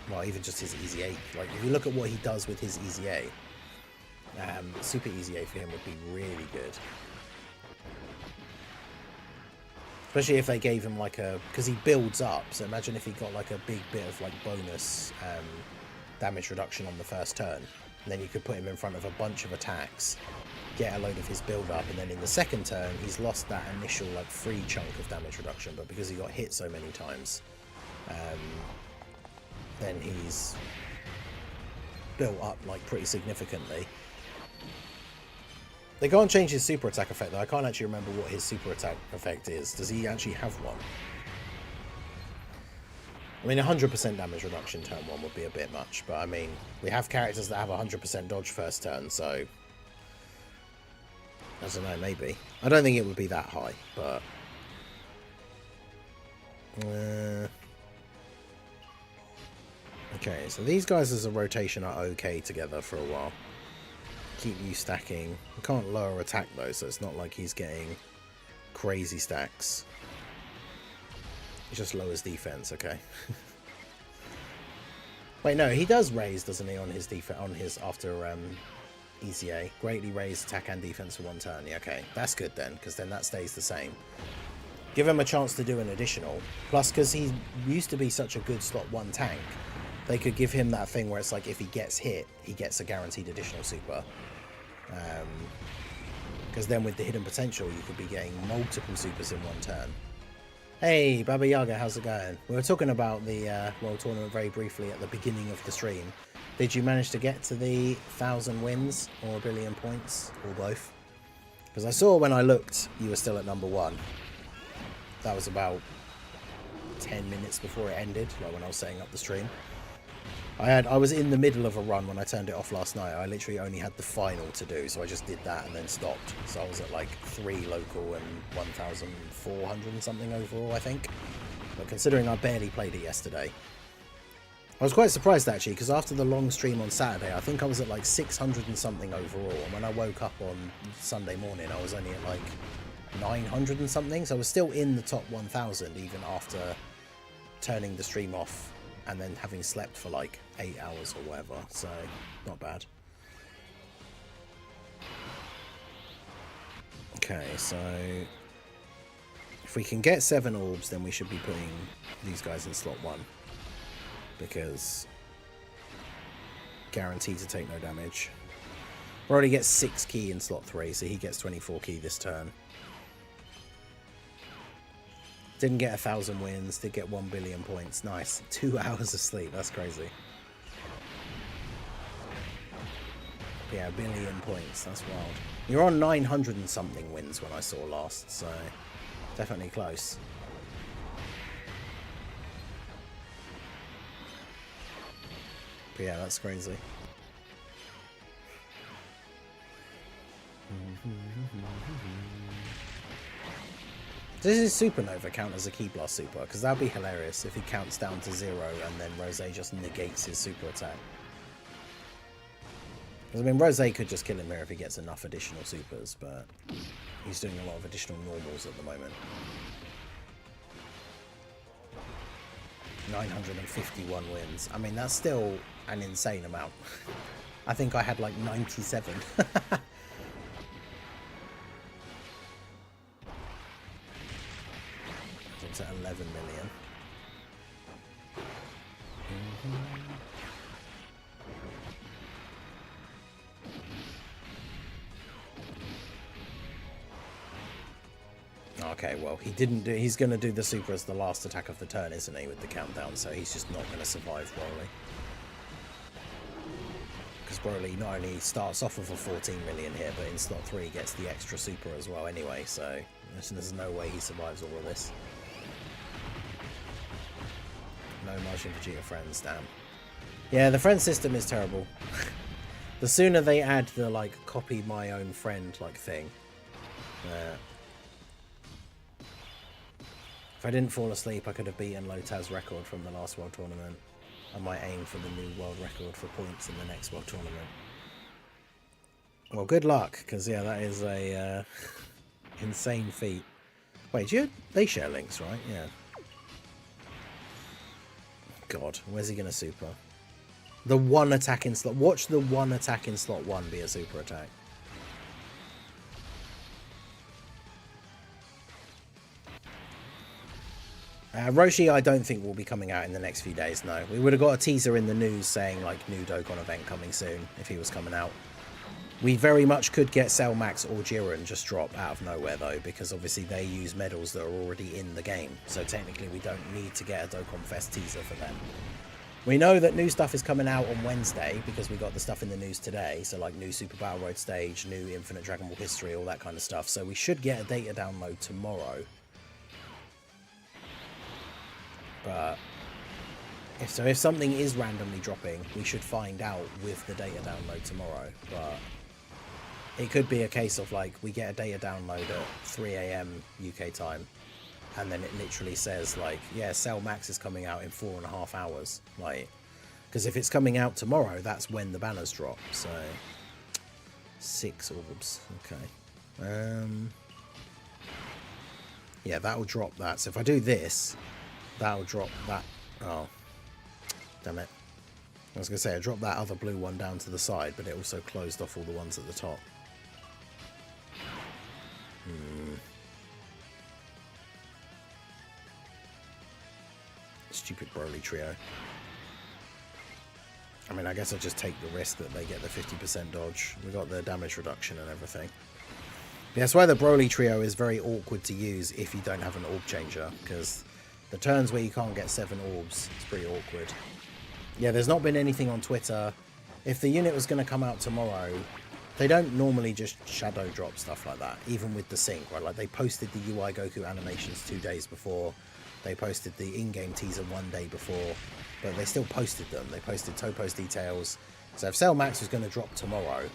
well, even just his Easy A. Like, if you look at what he does with his Easy A, Super Easy A for him would be really good. Especially if they gave him like a, because he builds up, so imagine if he got like a big bit of like bonus damage reduction on the first turn. And then you could put him in front of a bunch of attacks, get a load of his build up, and then in the second turn he's lost that initial like free chunk of damage reduction, but because he got hit so many times, then he's built up like pretty significantly. They can't change his super attack effect though. I can't actually remember what his super attack effect is. Does he actually have one? I mean, 100% damage reduction turn 1 would be a bit much, but I mean, we have characters that have 100% dodge first turn, so I don't know, maybe. I don't think it would be that high, but okay, so these guys as a rotation are okay together for a while. Keep you stacking. You can't lower attack though, so it's not like he's getting crazy stacks. He just lowers defense, okay. Wait, no, he does raise, doesn't he, on his defense, on his after ECA. Greatly raise attack and defense for 1 turn. Yeah, okay, that's good then, because then that stays the same. Give him a chance to do an additional. Plus, because he used to be such a good slot 1 tank, they could give him that thing where it's like if he gets hit, he gets a guaranteed additional super. Because then with the hidden potential, you could be getting multiple supers in 1 turn. Hey, Baba Yaga, how's it going? We were talking about the World Tournament very briefly at the beginning of the stream. Did you manage to get to the 1,000 wins or 1 billion points or both? Because I saw when I looked, you were still at number 1. That was about 10 minutes before it ended, like when I was setting up the stream. I was in the middle of a run when I turned it off last night. I literally only had the final to do, so I just did that and then stopped. So I was at like 3 local and 1,400 and something overall, I think. But considering I barely played it yesterday, I was quite surprised actually, because after the long stream on Saturday, I think I was at like 600 and something overall. And when I woke up on Sunday morning, I was only at like 900 and something. So I was still in the top 1,000 even after turning the stream off and then having slept for like 8 hours or whatever, so not bad. Okay, so if we can get 7 orbs, then we should be putting these guys in slot 1, because guaranteed to take no damage. Already gets 6 key in slot 3, so he gets 24 key this turn. Didn't get 1,000 wins, did get 1 billion points. Nice. 2 hours of sleep, that's crazy. Yeah, 1 billion points, that's wild. You're on 900 and something wins when I saw last, so definitely close. But yeah, that's crazy. Does his supernova count as a Key Blast super? Because that'd be hilarious if he counts down to 0 and then Rose just negates his super attack. Because I mean, Rose could just kill him here if he gets enough additional supers, but he's doing a lot of additional normals at the moment. 951 wins. I mean, that's still an insane amount. I think I had like 97. It's at 11 million. Okay, well, he didn't do. He's going to do the super as the last attack of the turn, isn't he, with the countdown? So he's just not going to survive BROLY. Because BROLY not only starts off with a 14 million here, but in slot 3 gets the extra super as well anyway. So there's no way he survives all of this. No Martian Vegeta friends, damn. Yeah, the friend system is terrible. The sooner they add the, like, copy my own friend, like, thing. If I didn't fall asleep, I could have beaten Lotaz's record from the last World Tournament. I might aim for the new world record for points in the next World Tournament. Well, good luck, because, yeah, that is a insane feat. Wait, they share links, right? Yeah. God, where's he going to super? The 1 attack in slot... Watch the 1 attack in slot 1 be a super attack. Roshi, I don't think will be coming out in the next few days, no. We would have got a teaser in the news saying, like, new Dokkan event coming soon, if he was coming out. We very much could get Cell Max or Jiren just drop out of nowhere, though, because obviously they use medals that are already in the game. So technically we don't need to get a Dokkan Fest teaser for them. We know that new stuff is coming out on Wednesday, because we got the stuff in the news today. So, like, new Super Battle Road stage, new Infinite Dragon Ball history, all that kind of stuff. So we should get a data download tomorrow. But if something is randomly dropping, we should find out with the data download tomorrow. But it could be a case of, like, we get a data download at 3 AM UK time, and then it literally says, like, yeah, Cell Max is coming out in 4.5 hours. Like, because if it's coming out tomorrow, that's when the banners drop. So 6 orbs. Okay. Yeah, that'll drop that. So if I do this, that'll drop that. Oh, damn it. I was going to say, I dropped that other blue one down to the side, but it also closed off all the ones at the top. Stupid Broly trio. I mean, I guess I'll just take the risk that they get the 50% dodge. We got the damage reduction and everything. Yeah, that's why the Broly trio is very awkward to use if you don't have an orb changer, because the turns where you can't get 7 orbs, it's pretty awkward. Yeah, there's not been anything on Twitter. If the unit was going to come out tomorrow, they don't normally just shadow drop stuff like that, even with the sync, right? Like, they posted the UI Goku animations 2 days before. They posted the in-game teaser 1 day before, but they still posted them. They posted Topos details. So if Cell Max was going to drop tomorrow,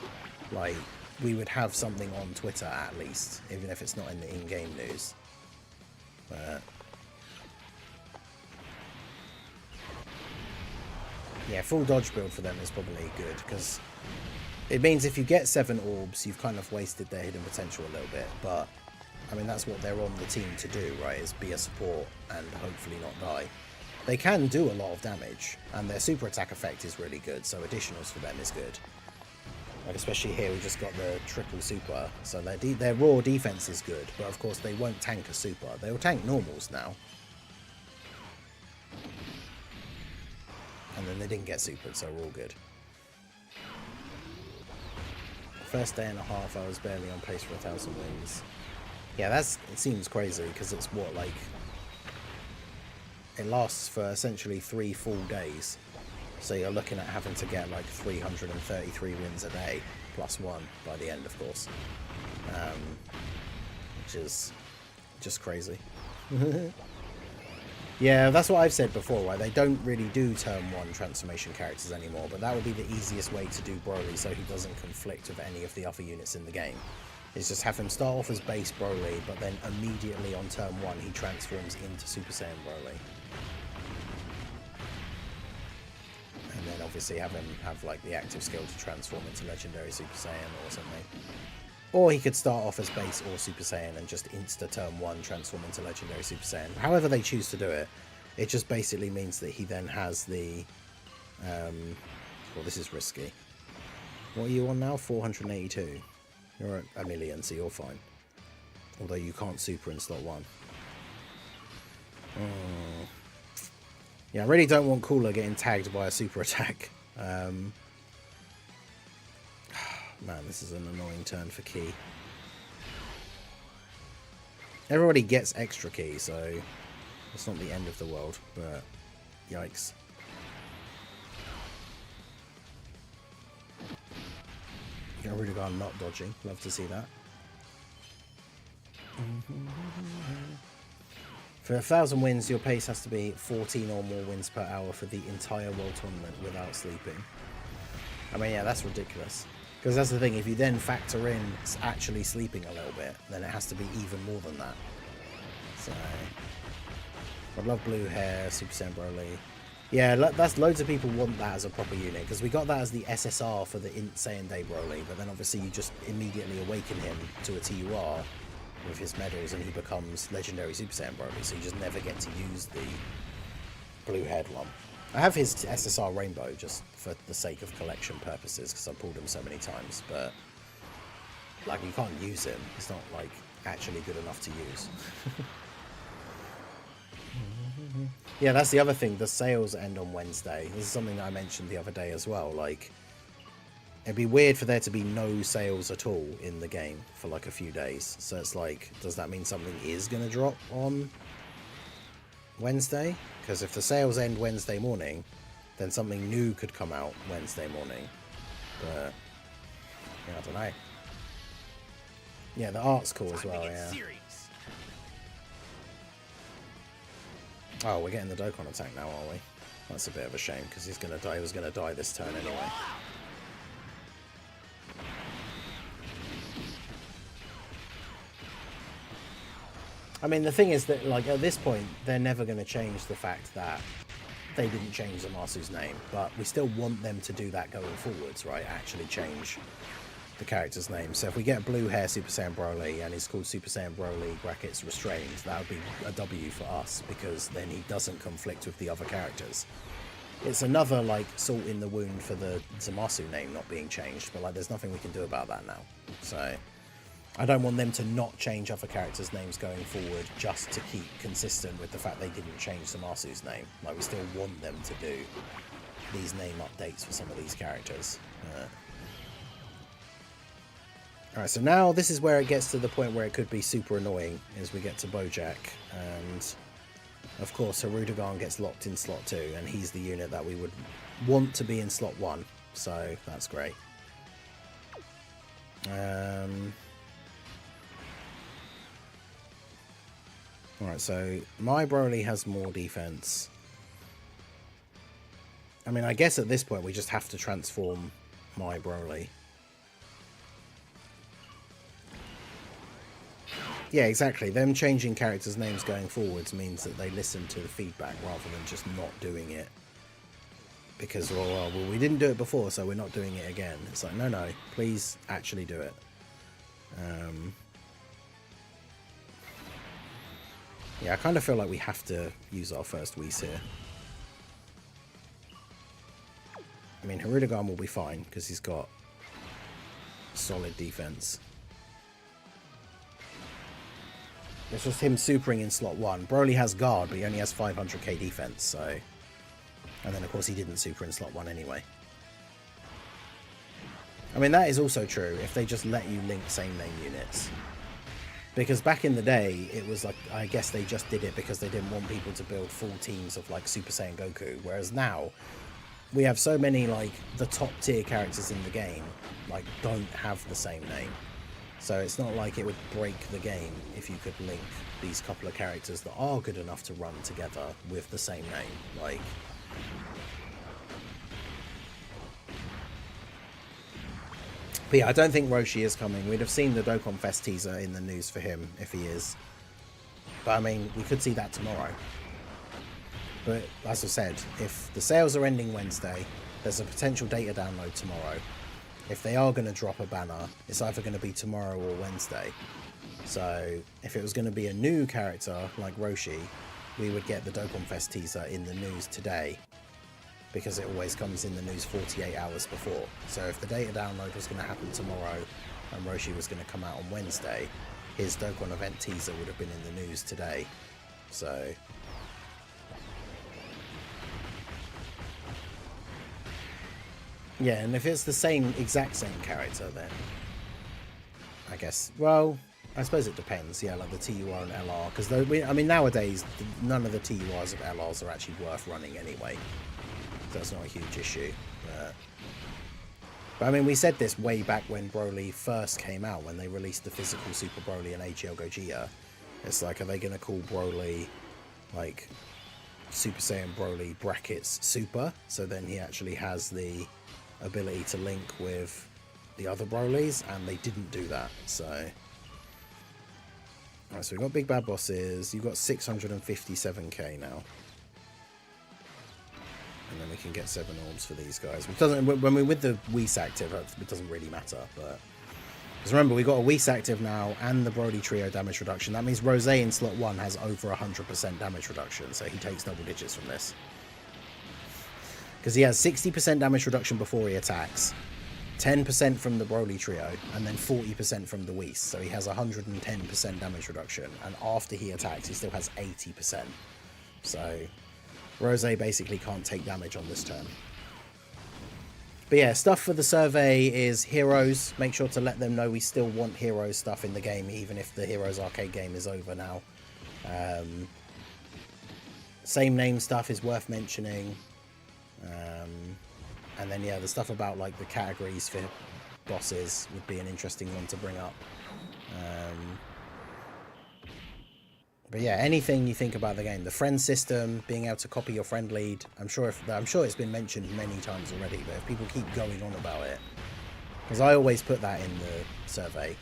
like, we would have something on Twitter at least, even if it's not in the in-game news. But yeah, full dodge build for them is probably good, because it means if you get 7 orbs, you've kind of wasted their hidden potential a little bit. But I mean, that's what they're on the team to do, right? Is be a support and hopefully not die. They can do a lot of damage, and their super attack effect is really good, so additionals for them is good. Like, especially here, we just got the triple super, so their raw defense is good, but of course they won't tank a super. They'll tank normals now. And then they didn't get supered, so we're all good. First day and a half, I was barely on pace for 1,000 wins. Yeah, it seems crazy, because it's what, like, it lasts for essentially 3 full days. So you're looking at having to get like 333 wins a day, plus 1 by the end, of course. Which is just crazy. Yeah, that's what I've said before, right? They don't really do Term 1 transformation characters anymore, but that would be the easiest way to do Broly so he doesn't conflict with any of the other units in the game. Is just have him start off as base Broly, but then immediately on Term 1 he transforms into Super Saiyan Broly. And then obviously have him have like the active skill to transform into Legendary Super Saiyan or something. Or he could start off as base or Super Saiyan and just insta Term 1 transform into Legendary Super Saiyan. However they choose to do it, it just basically means that he then has the... well, this is risky. What are you on now? 482. You're at 1,000,000, so you're fine. Although you can't super in slot 1. Yeah, I really don't want Cooler getting tagged by a super attack. Man, this is an annoying turn for Ki. Everybody gets extra Ki, so it's not the end of the world, but yikes. I really got not dodging. Love to see that. For 1,000 wins, your pace has to be 14 or more wins per hour for the entire world tournament without sleeping. I mean, yeah, that's ridiculous. Because that's the thing, if you then factor in actually sleeping a little bit, then it has to be even more than that. So, I love blue hair, Super Saiyan Broly. Yeah, that's loads of people want that as a proper unit, because we got that as the SSR for the Saiyan Day Broly, but then obviously you just immediately awaken him to a TUR with his medals and he becomes Legendary Super Saiyan Broly, so you just never get to use the blue-haired one. I have his SSR Rainbow just for the sake of collection purposes, because I've pulled him so many times, but like, you can't use him. It's not like actually good enough to use. Yeah, that's the other thing. The sales end on Wednesday. This is something that I mentioned the other day as well. Like, it'd be weird for there to be no sales at all in the game for like a few days. So it's like, does that mean something is going to drop on Wednesday? Because if the sales end Wednesday morning, then something new could come out Wednesday morning. But yeah, I don't know. Yeah, the art's cool as well, yeah. Oh, we're getting the Dokkan attack now, are we? That's a bit of a shame, because he's gonna die. He was gonna die this turn anyway. I mean, the thing is that, like, at this point, they're never going to change the fact that they didn't change Zamasu's name, but we still want them to do that going forwards, right? Actually change the character's name. So if we get blue hair Super Saiyan Broly and he's called Super Saiyan Broly brackets restrained, that would be a W for us, because then he doesn't conflict with the other characters. It's another, like, salt in the wound for the Zamasu name not being changed, but, like, there's nothing we can do about that now. So I don't want them to not change other characters' names going forward just to keep consistent with the fact they didn't change Zamasu's name. Like, we still want them to do these name updates for some of these characters. Alright, so now this is where it gets to the point where it could be super annoying, as we get to Bojack, and of course Hirudegarn gets locked in slot 2, and he's the unit that we would want to be in slot 1, so that's great. Alright, so my Broly has more defense. I mean, I guess at this point we just have to transform my Broly. Yeah, exactly. Them changing characters' names going forwards means that they listen to the feedback rather than just not doing it. Because, well, we didn't do it before, so we're not doing it again. It's like, no, please actually do it. Yeah, I kind of feel like we have to use our first Whis here. I mean, Hirudegarn will be fine, because he's got solid defense. It's just him supering in slot 1. Broly has guard, but he only has 500k defense, so... And then, of course, he didn't super in slot 1 anyway. I mean, that is also true if they just let you link same name units. Because back in the day, it was like, I guess they just did it because they didn't want people to build full teams of, like, Super Saiyan Goku. Whereas now, we have so many, like, the top tier characters in the game, like, don't have the same name. So it's not like it would break the game if you could link these couple of characters that are good enough to run together with the same name. Like... But yeah, I don't think Roshi is coming. We'd have seen the Dokkan Fest teaser in the news for him if he is. But I mean, we could see that tomorrow. But as I said, if the sales are ending Wednesday, there's a potential data download tomorrow. If they are going to drop a banner, it's either going to be tomorrow or Wednesday. So if it was going to be a new character like Roshi, we would get the Dokkan Fest teaser in the news today, because it always comes in the news 48 hours before. So if the data download was going to happen tomorrow and Roshi was going to come out on Wednesday, his Dokkan event teaser would have been in the news today. So... yeah, and if it's the exact same character, then I guess, well, I suppose it depends. Yeah, like the TUR and LR, because I mean, nowadays none of the TURs of LRs are actually worth running anyway, so that's not a huge issue. But I mean, we said this way back when Broly first came out, when they released the physical Super Broly and AGL Gogeta. It's like, are they going to call Broly like Super Saiyan Broly brackets Super, so then he actually has the ability to link with the other Brolys? And they didn't do that. So alright, so we've got big bad bosses. You've got 657k now, and then we can get 7 orbs for these guys, which doesn't, when we're with the Whis active, it doesn't really matter. But because remember, we got a Whis active now and the Broly trio damage reduction. That means Rose in slot 1 has over 100% damage reduction, so he takes double digits from this. Because he has 60% damage reduction before he attacks, 10% from the Broly trio, and then 40% from the Whis. So he has 110% damage reduction, and after he attacks, he still has 80%. So Rose basically can't take damage on this turn. But yeah, stuff for the survey is heroes. Make sure to let them know we still want hero stuff in the game, even if the Heroes arcade game is over now. Same name stuff is worth mentioning. And then yeah, the stuff about like the categories for bosses would be an interesting one to bring up. But yeah, anything you think about the game, the friend system, being able to copy your friend lead. I'm sure it's been mentioned many times already, but if people keep going on about it, because I always put that in the survey,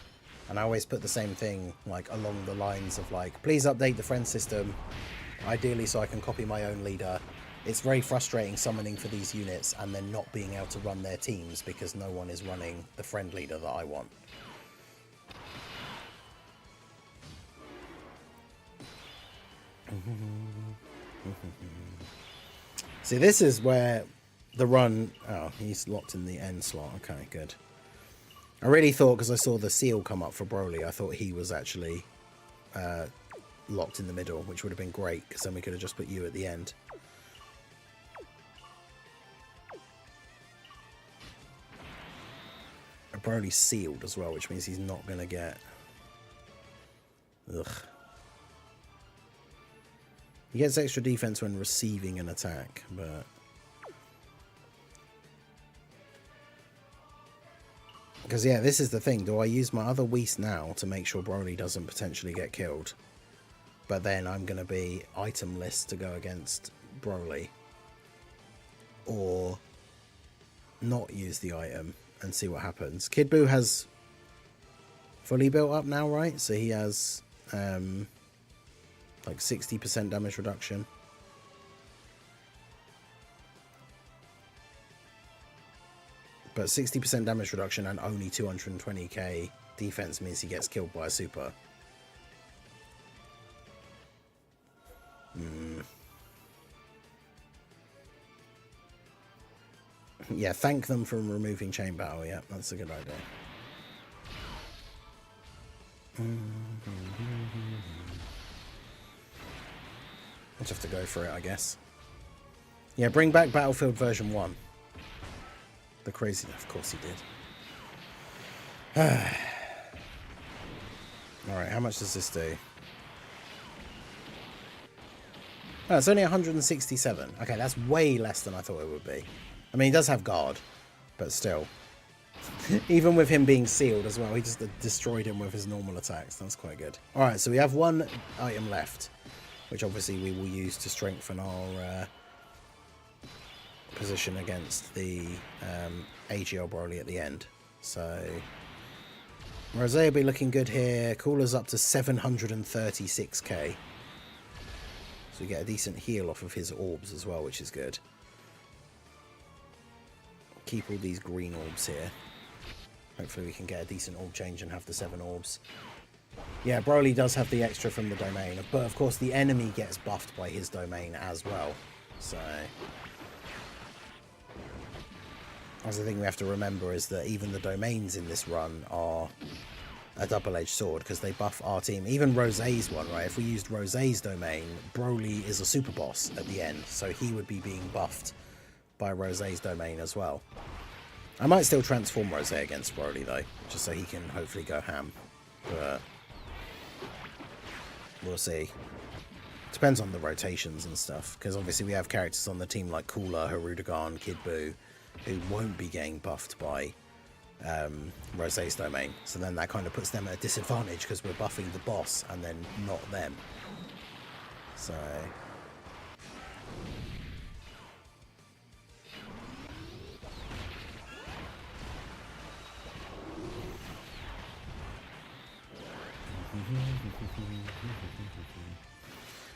and I always put the same thing like along the lines of like, please update the friend system, ideally so I can copy my own leader. It's very frustrating summoning for these units and then not being able to run their teams because no one is running the friend leader that I want. See, this is where the run... Oh, he's locked in the end slot. Okay, good. I really thought, because I saw the seal come up for BROLY, I thought he was actually locked in the middle, which would have been great, because then we could have just put you at the end. BROLY's sealed as well, which means he's not going to get... Ugh. He gets extra defense when receiving an attack, but... Because, yeah, this is the thing. Do I use my other Whis now to make sure BROLY doesn't potentially get killed? But then I'm going to be itemless to go against BROLY. Or not use the item and see what happens. Kid Buu has fully built up now, right? So he has... like 60% damage reduction. But 60% damage reduction and only 220k defense means he gets killed by a super. Yeah, thank them for removing chain battle. Yeah, that's a good idea. I'll just have to go for it, I guess. Yeah, bring back Battlefield version 1. The crazy... Of course he did. Alright, how much does this do? Oh, it's only 167. Okay, that's way less than I thought it would be. I mean, he does have guard, but still. Even with him being sealed as well, he just destroyed him with his normal attacks. That's quite good. Alright, so we have one item left, which obviously we will use to strengthen our position against the AGL BROLY at the end. So Rose will be looking good here. Cooler's up to 736k. So we get a decent heal off of his orbs as well, which is good. Keep all these green orbs here. Hopefully we can get a decent orb change and have the 7 orbs. Yeah, BROLY does have the extra from the domain, but of course the enemy gets buffed by his domain as well. So that's the thing we have to remember, is that even the domains in this run are a double-edged sword, because they buff our team. Even Rosé's one, right? If we used Rosé's domain, BROLY is a super boss at the end, so he would be being buffed by Rosé's domain as well. I might still transform Rosé against BROLY though, just so he can hopefully go ham. But we'll see. Depends on the rotations and stuff, because obviously we have characters on the team like Cooler, Hirudegarn, Kid Buu, who won't be getting buffed by Rosé's domain. So then that kind of puts them at a disadvantage, because we're buffing the boss and then not them. So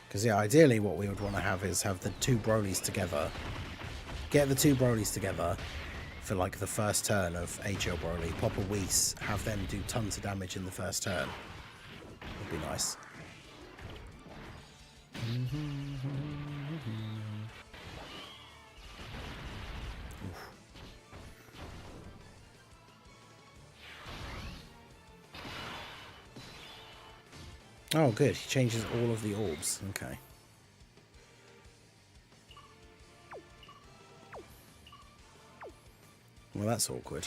because yeah, ideally what we would want to have is have the 2 BROLYs together. Get the 2 BROLYs together for like the first turn of HL BROLY. Pop a Whis, have them do tons of damage in the first turn. Would be nice. Oh, good. He changes all of the orbs. Okay. Well, that's awkward.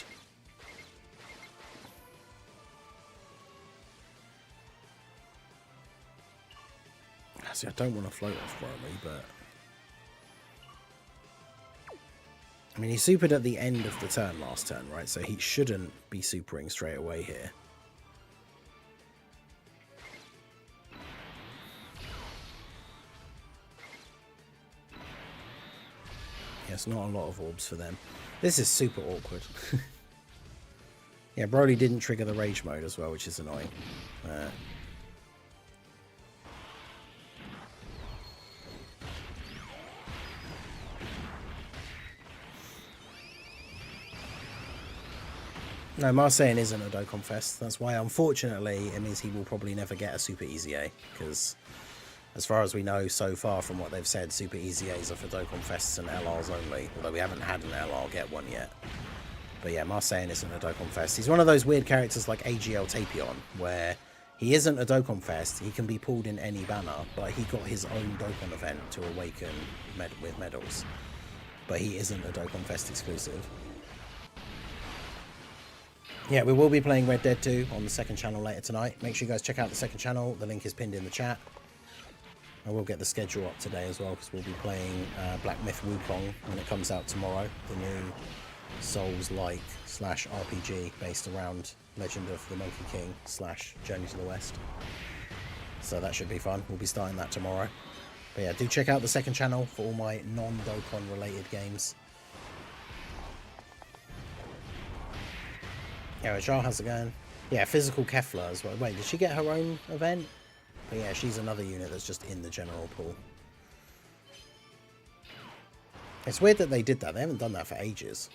See, I don't want to float off BROLY, but... I mean, he supered at the end of the turn last turn, right? So he shouldn't be supering straight away here. Yes, not a lot of orbs for them. This is super awkward. Yeah, BROLY didn't trigger the rage mode as well, which is annoying. No, Marseille isn't a Dokkan Fest. That's why, unfortunately, it means he will probably never get a Super Easy A. Because, as far as we know so far from what they've said, Super Easy A's are for Dokkan Fests and LRs only. Although we haven't had an LR get one yet. But yeah, Marseille isn't a Dokkan Fest. He's one of those weird characters like AGL Tapion, where he isn't a Dokkan Fest. He can be pulled in any banner, but he got his own Dokkan event to awaken with medals. But he isn't a Dokkan Fest exclusive. Yeah, we will be playing Red Dead 2 on the second channel later tonight. Make sure you guys check out the second channel. The link is pinned in the chat. I will get the schedule up today as well, because we'll be playing Black Myth Wukong when it comes out tomorrow. The new Souls-like / RPG based around Legend of the Monkey King / Journey to the West. So that should be fun. We'll be starting that tomorrow. But yeah, do check out the second channel for all my non-Dokkan related games. Yeah, Rachel, how's it going? Yeah, Physical Kefla as well. Wait, did she get her own event? But yeah, she's another unit that's just in the general pool. It's weird that they did that. They haven't done that for ages.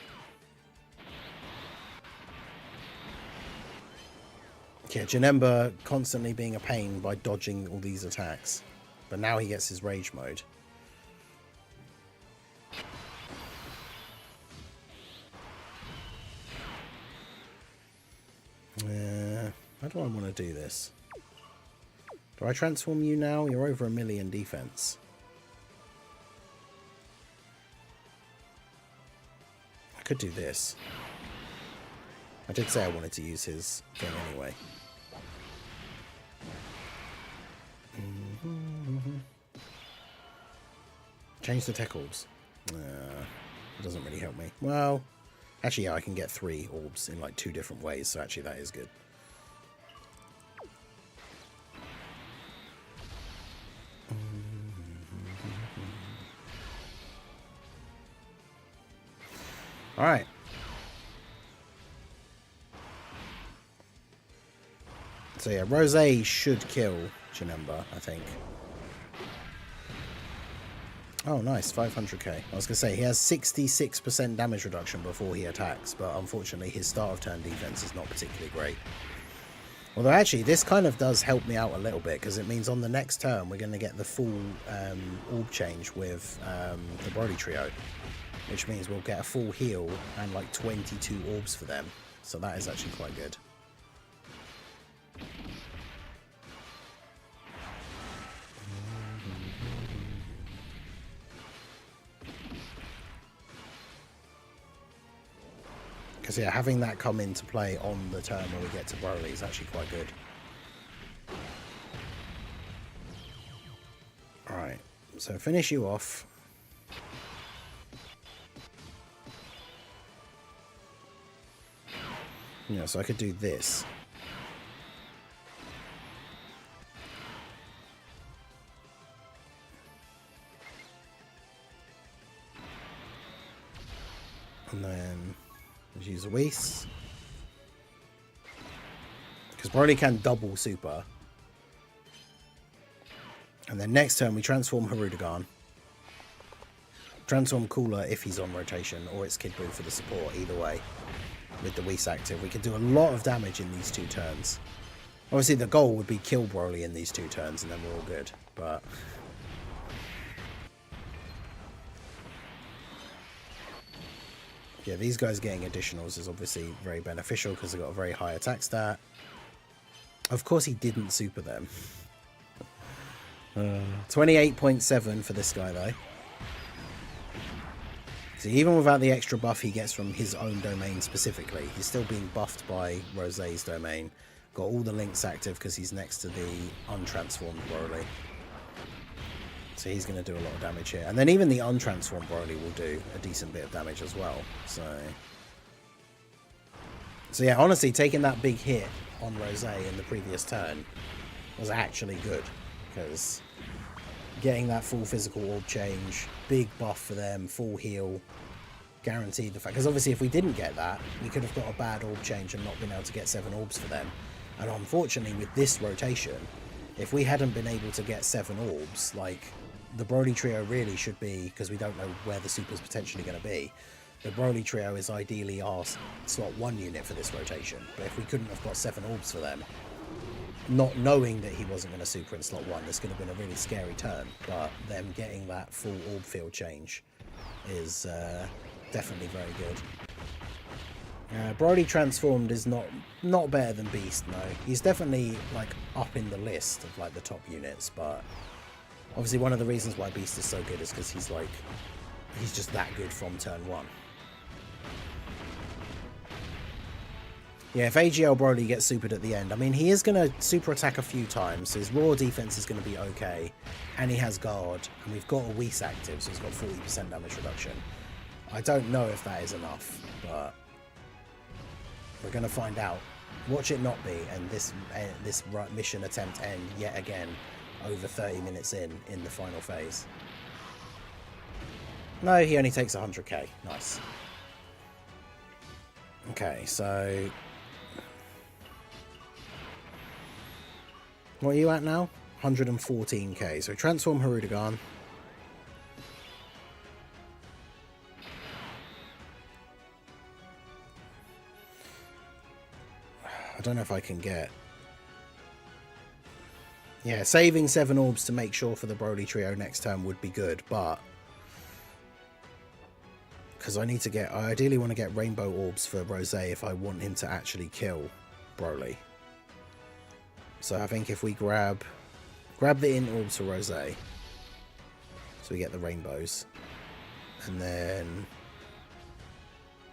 Yeah, Janemba constantly being a pain by dodging all these attacks. But now he gets his rage mode. How do I want to do this? Do I transform you now? You're over 1 million defense. I could do this. I did say I wanted to use his thing anyway. Change the tech orbs. It doesn't really help me. Well, actually, yeah, I can get 3 orbs in like 2 different ways, so actually that is good. Alright. So yeah, Rosé should kill Janemba, I think. Oh, nice, 500k. I was going to say, he has 66% damage reduction before he attacks, but unfortunately his start of turn defense is not particularly great. Although actually, this kind of does help me out a little bit, because it means on the next turn we're going to get the full orb change with the BROLY trio. Which means we'll get a full heal and like 22 orbs for them. So that is actually quite good. Because yeah, having that come into play on the turn when we get to BROLY is actually quite good. Alright, so finish you off. Yeah, so I could do this. And then use a Whis. Because BROLY can double super. And then next turn we transform Harudagan. Transform Cooler if he's on rotation, or it's Kid Buu for the support, either way. With the Whis active, we can do a lot of damage in these 2 turns. Obviously the goal would be kill BROLY in these 2 turns and then we're all good, but... yeah, these guys getting additionals is obviously very beneficial because they've got a very high attack stat. Of course he didn't super them. 28.7 for this guy though. So even without the extra buff he gets from his own domain specifically, he's still being buffed by Rosé's domain. Got all the links active because he's next to the untransformed BROLY. So he's going to do a lot of damage here. And then even the untransformed BROLY will do a decent bit of damage as well. So yeah, honestly, taking that big hit on Rosé in the previous turn was actually good. Because getting that full physical orb change, big buff for them, full heal, guaranteed the fact. Because obviously if we didn't get that, we could have got a bad orb change and not been able to get 7 orbs for them. And unfortunately with this rotation, if we hadn't been able to get 7 orbs, like, the BROLY trio really should be, because we don't know where the super's potentially going to be, the BROLY trio is ideally our slot 1 unit for this rotation. But if we couldn't have got 7 orbs for them, not knowing that he wasn't going to super in slot 1, this could have been a really scary turn. But them getting that full orb field change is definitely very good. BROLY transformed is not better than Beast, no. He's definitely like up in the list of like the top units, but obviously one of the reasons why Beast is so good is because he's just that good from turn 1. Yeah, if AGL BROLY gets supered at the end, I mean, he is going to super attack a few times, so his raw defense is going to be okay, and he has guard, and we've got a Whis active, so he's got 40% damage reduction. I don't know if that is enough, but we're going to find out. Watch it not be, and this mission attempt end yet again over 30 minutes in the final phase. No, he only takes 100k. Nice. Okay, so what are you at now? 114k. So transform Hirudegarn. I don't know if I can get... Yeah, saving 7 orbs to make sure for the BROLY trio next turn would be good, but... Because I need to get... I ideally want to get rainbow orbs for Rosé if I want him to actually kill BROLY. So I think if we grab the int orbs for Rosé, so we get the rainbows, and then...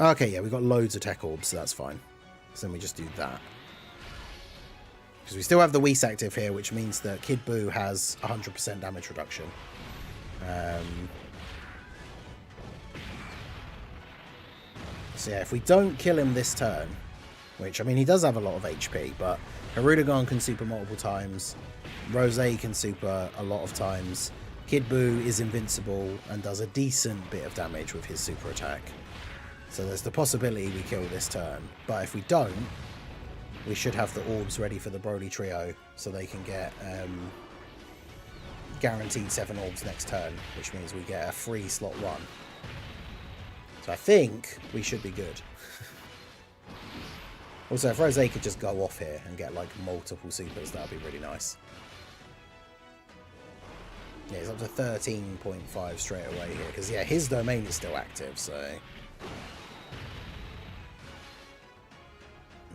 Okay, yeah, we got loads of tech orbs, so that's fine. So then we just do that. Because we still have the Whis active here, which means that Kid Buu has 100% damage reduction. So yeah, if we don't kill him this turn, which, I mean, he does have a lot of HP, but Hirudegarn can super multiple times, Rosé can super a lot of times, Kid Buu is invincible and does a decent bit of damage with his super attack. So there's the possibility we kill this turn. But if we don't, we should have the orbs ready for the BROLY trio, so they can get guaranteed 7 orbs next turn, which means we get a free slot 1. So I think we should be good. Also, if Rosé could just go off here and get like multiple supers, that would be really nice. Yeah, he's up to 13.5 straight away here, because yeah, his domain is still active, so...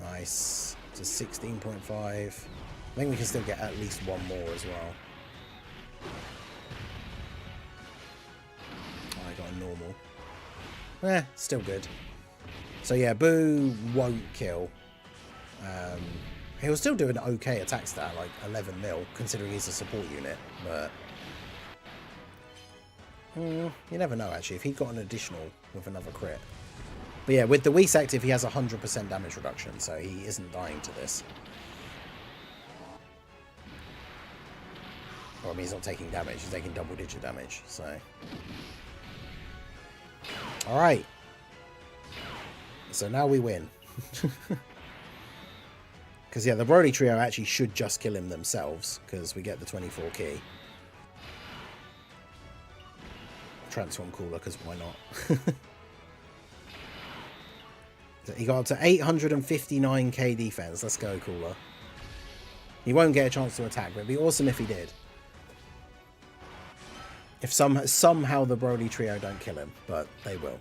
Nice. To 16.5. I think we can still get at least 1 more as well. Oh, I got a normal. Still good. So yeah, Buu won't kill. He'll still do an okay attack stat, like 11 mil, considering he's a support unit, but... you never know, actually, if he got an additional with another crit. But yeah, with the Whis active, he has 100% damage reduction, so he isn't dying to this. Or, I mean, he's not taking damage, he's taking double-digit damage, so... Alright. So now we win. Because, yeah, the BROLY trio actually should just kill him themselves, because we get the 24 key. Transform Cooler, because why not? He got up to 859k defense. Let's go, Cooler. He won't get a chance to attack, but it'd be awesome if he did. If somehow the BROLY trio don't kill him, but they will.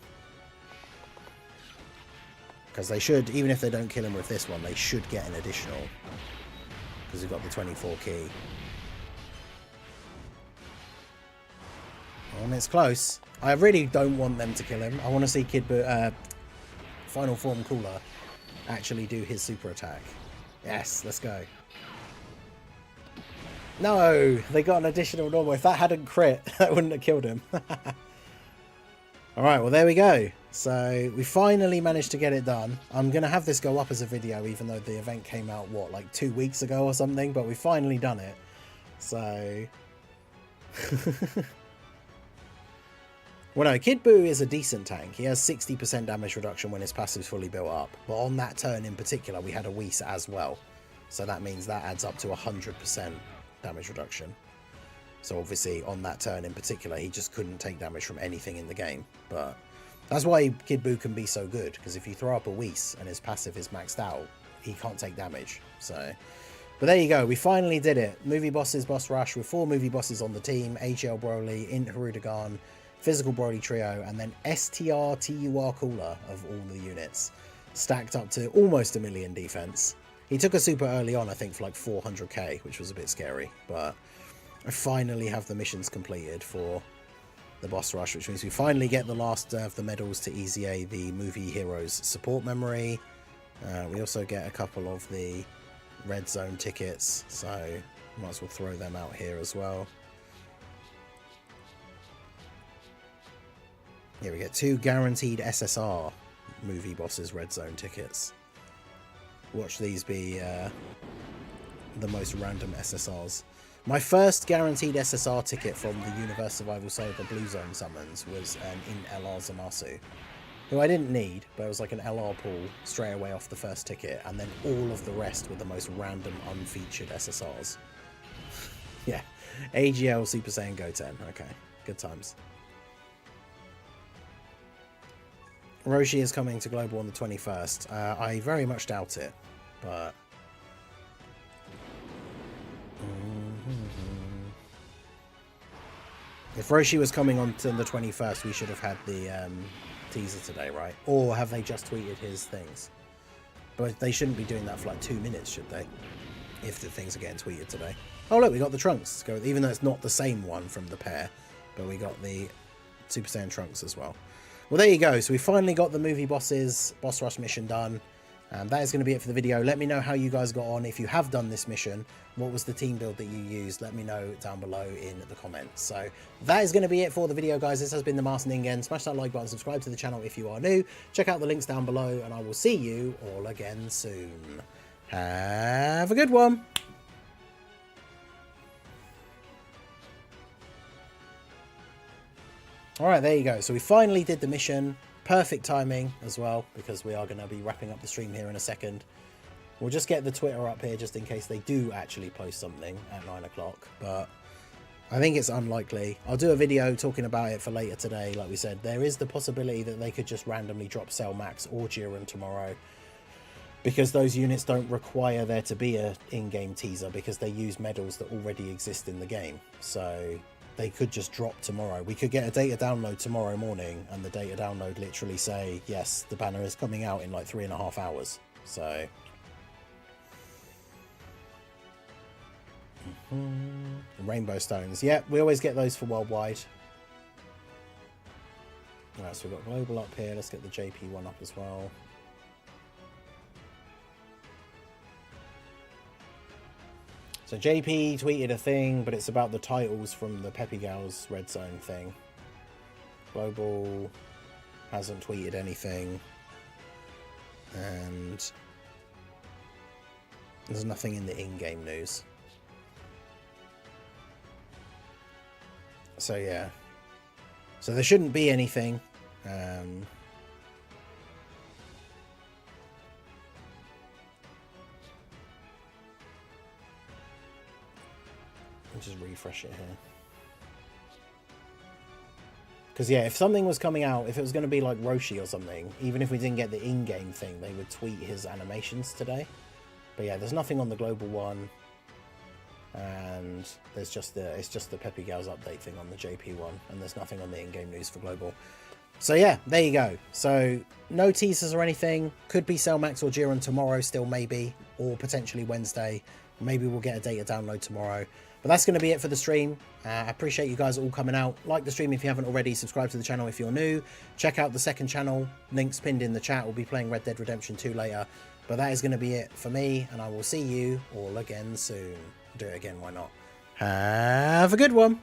Because they should, even if they don't kill him with this one, they should get an additional. Because we've got the 24 key. And it's close. I really don't want them to kill him. I want to see Final Form Cooler actually do his super attack. Yes, let's go. No, they got an additional normal. If that hadn't crit, that wouldn't have killed him. Alright, well there we go. So we finally managed to get it done. I'm going to have this go up as a video, even though the event came out, what, like 2 weeks ago or something? But we finally done it. So... Well, no, Kid Buu is a decent tank. He has 60% damage reduction when his passive's fully built up. But on that turn in particular, we had a Whis as well. So that means that adds up to 100% damage reduction. So obviously, on that turn in particular, he just couldn't take damage from anything in the game. But that's why Kid Buu can be so good. Because if you throw up a Whis and his passive is maxed out, he can't take damage. So... But there you go, we finally did it. Movie bosses, boss rush, with 4 movie bosses on the team. AGL Broly, Int Harudagan, Physical Broly Trio, and then STR TUR Cooler of all the units. Stacked up to almost 1 million defense. He took a super early on, I think, for like 400k, which was a bit scary. But I finally have the missions completed for the boss rush, which means we finally get the last of the medals to EZA the movie heroes support memory. We also get a couple of the red zone tickets, so might as well throw them out here as well. Here we get 2 guaranteed SSR movie bosses red zone tickets. Watch these be the most random SSRs. My first guaranteed SSR ticket from the Universe Survival Saga Blue Zone summons was an in LR Zamasu, who I didn't need, but it was like an LR pull straight away off the first ticket, and then all of the rest were the most random unfeatured SSRs. Yeah, AGL Super Saiyan Goten. Okay, good times. Roshi is coming to Global on the 21st. I very much doubt it, but... If Roshi was coming on to the 21st, we should have had the teaser today, right? Or have they just tweeted his things? But they shouldn't be doing that for like 2 minutes, should they? If the things are getting tweeted today. Oh look, we got the Trunks. Even though it's not the same one from the pair, but we got the Super Saiyan Trunks as well. Well, there you go. So we finally got the movie boss rush mission done. That is going to be it for the video. Let me know how you guys got on. If you have done this mission, what was the team build that you used? Let me know down below in the comments. So that is going to be it for the video, guys. This has been the Master Ningen. Smash that like button, subscribe to the channel if you are new. Check out the links down below, and I will see you all again soon. Have a good one. Alright, there you go. So we finally did the mission. Perfect timing as well, because we are going to be wrapping up the stream here in a second. We'll just get the Twitter up here just in case they do actually post something at 9 o'clock, but I think it's unlikely. I'll do a video talking about it for later today. Like we said, there is the possibility that they could just randomly drop Cell Max or Jiren tomorrow, because those units don't require there to be an in-game teaser, because they use medals that already exist in the game. So they could just drop tomorrow. We could get a data download tomorrow morning, and the data download literally say, yes, the banner is coming out in like 3.5 hours. So Rainbow Stones. Yeah, we always get those for worldwide. Alright, so we've got global up here. Let's get the JP one up as well. So JP tweeted a thing, but it's about the titles from the Peppy Gals Red Zone thing. Global hasn't tweeted anything. And there's nothing in the in-game news. So yeah. So there shouldn't be anything. Just refresh it here, because yeah, if something was coming out, if it was going to be like Roshi or something, even if we didn't get the in-game thing, they would tweet his animations today. But yeah, there's nothing on the global one, and there's just it's just the Peppy Gals update thing on the JP one, and there's nothing on the in-game news for global. So yeah, there you go. So no teasers or anything. Could be Cell Max or Jiren tomorrow still, maybe, or potentially Wednesday. Maybe we'll get a data download tomorrow. But that's going to be it for the stream. I appreciate you guys all coming out. Like the stream if you haven't already. Subscribe to the channel if you're new. Check out the second channel. Links pinned in the chat. We'll be playing Red Dead Redemption 2 later. But that is going to be it for me. And I will see you all again soon. Do it again, why not? Have a good one.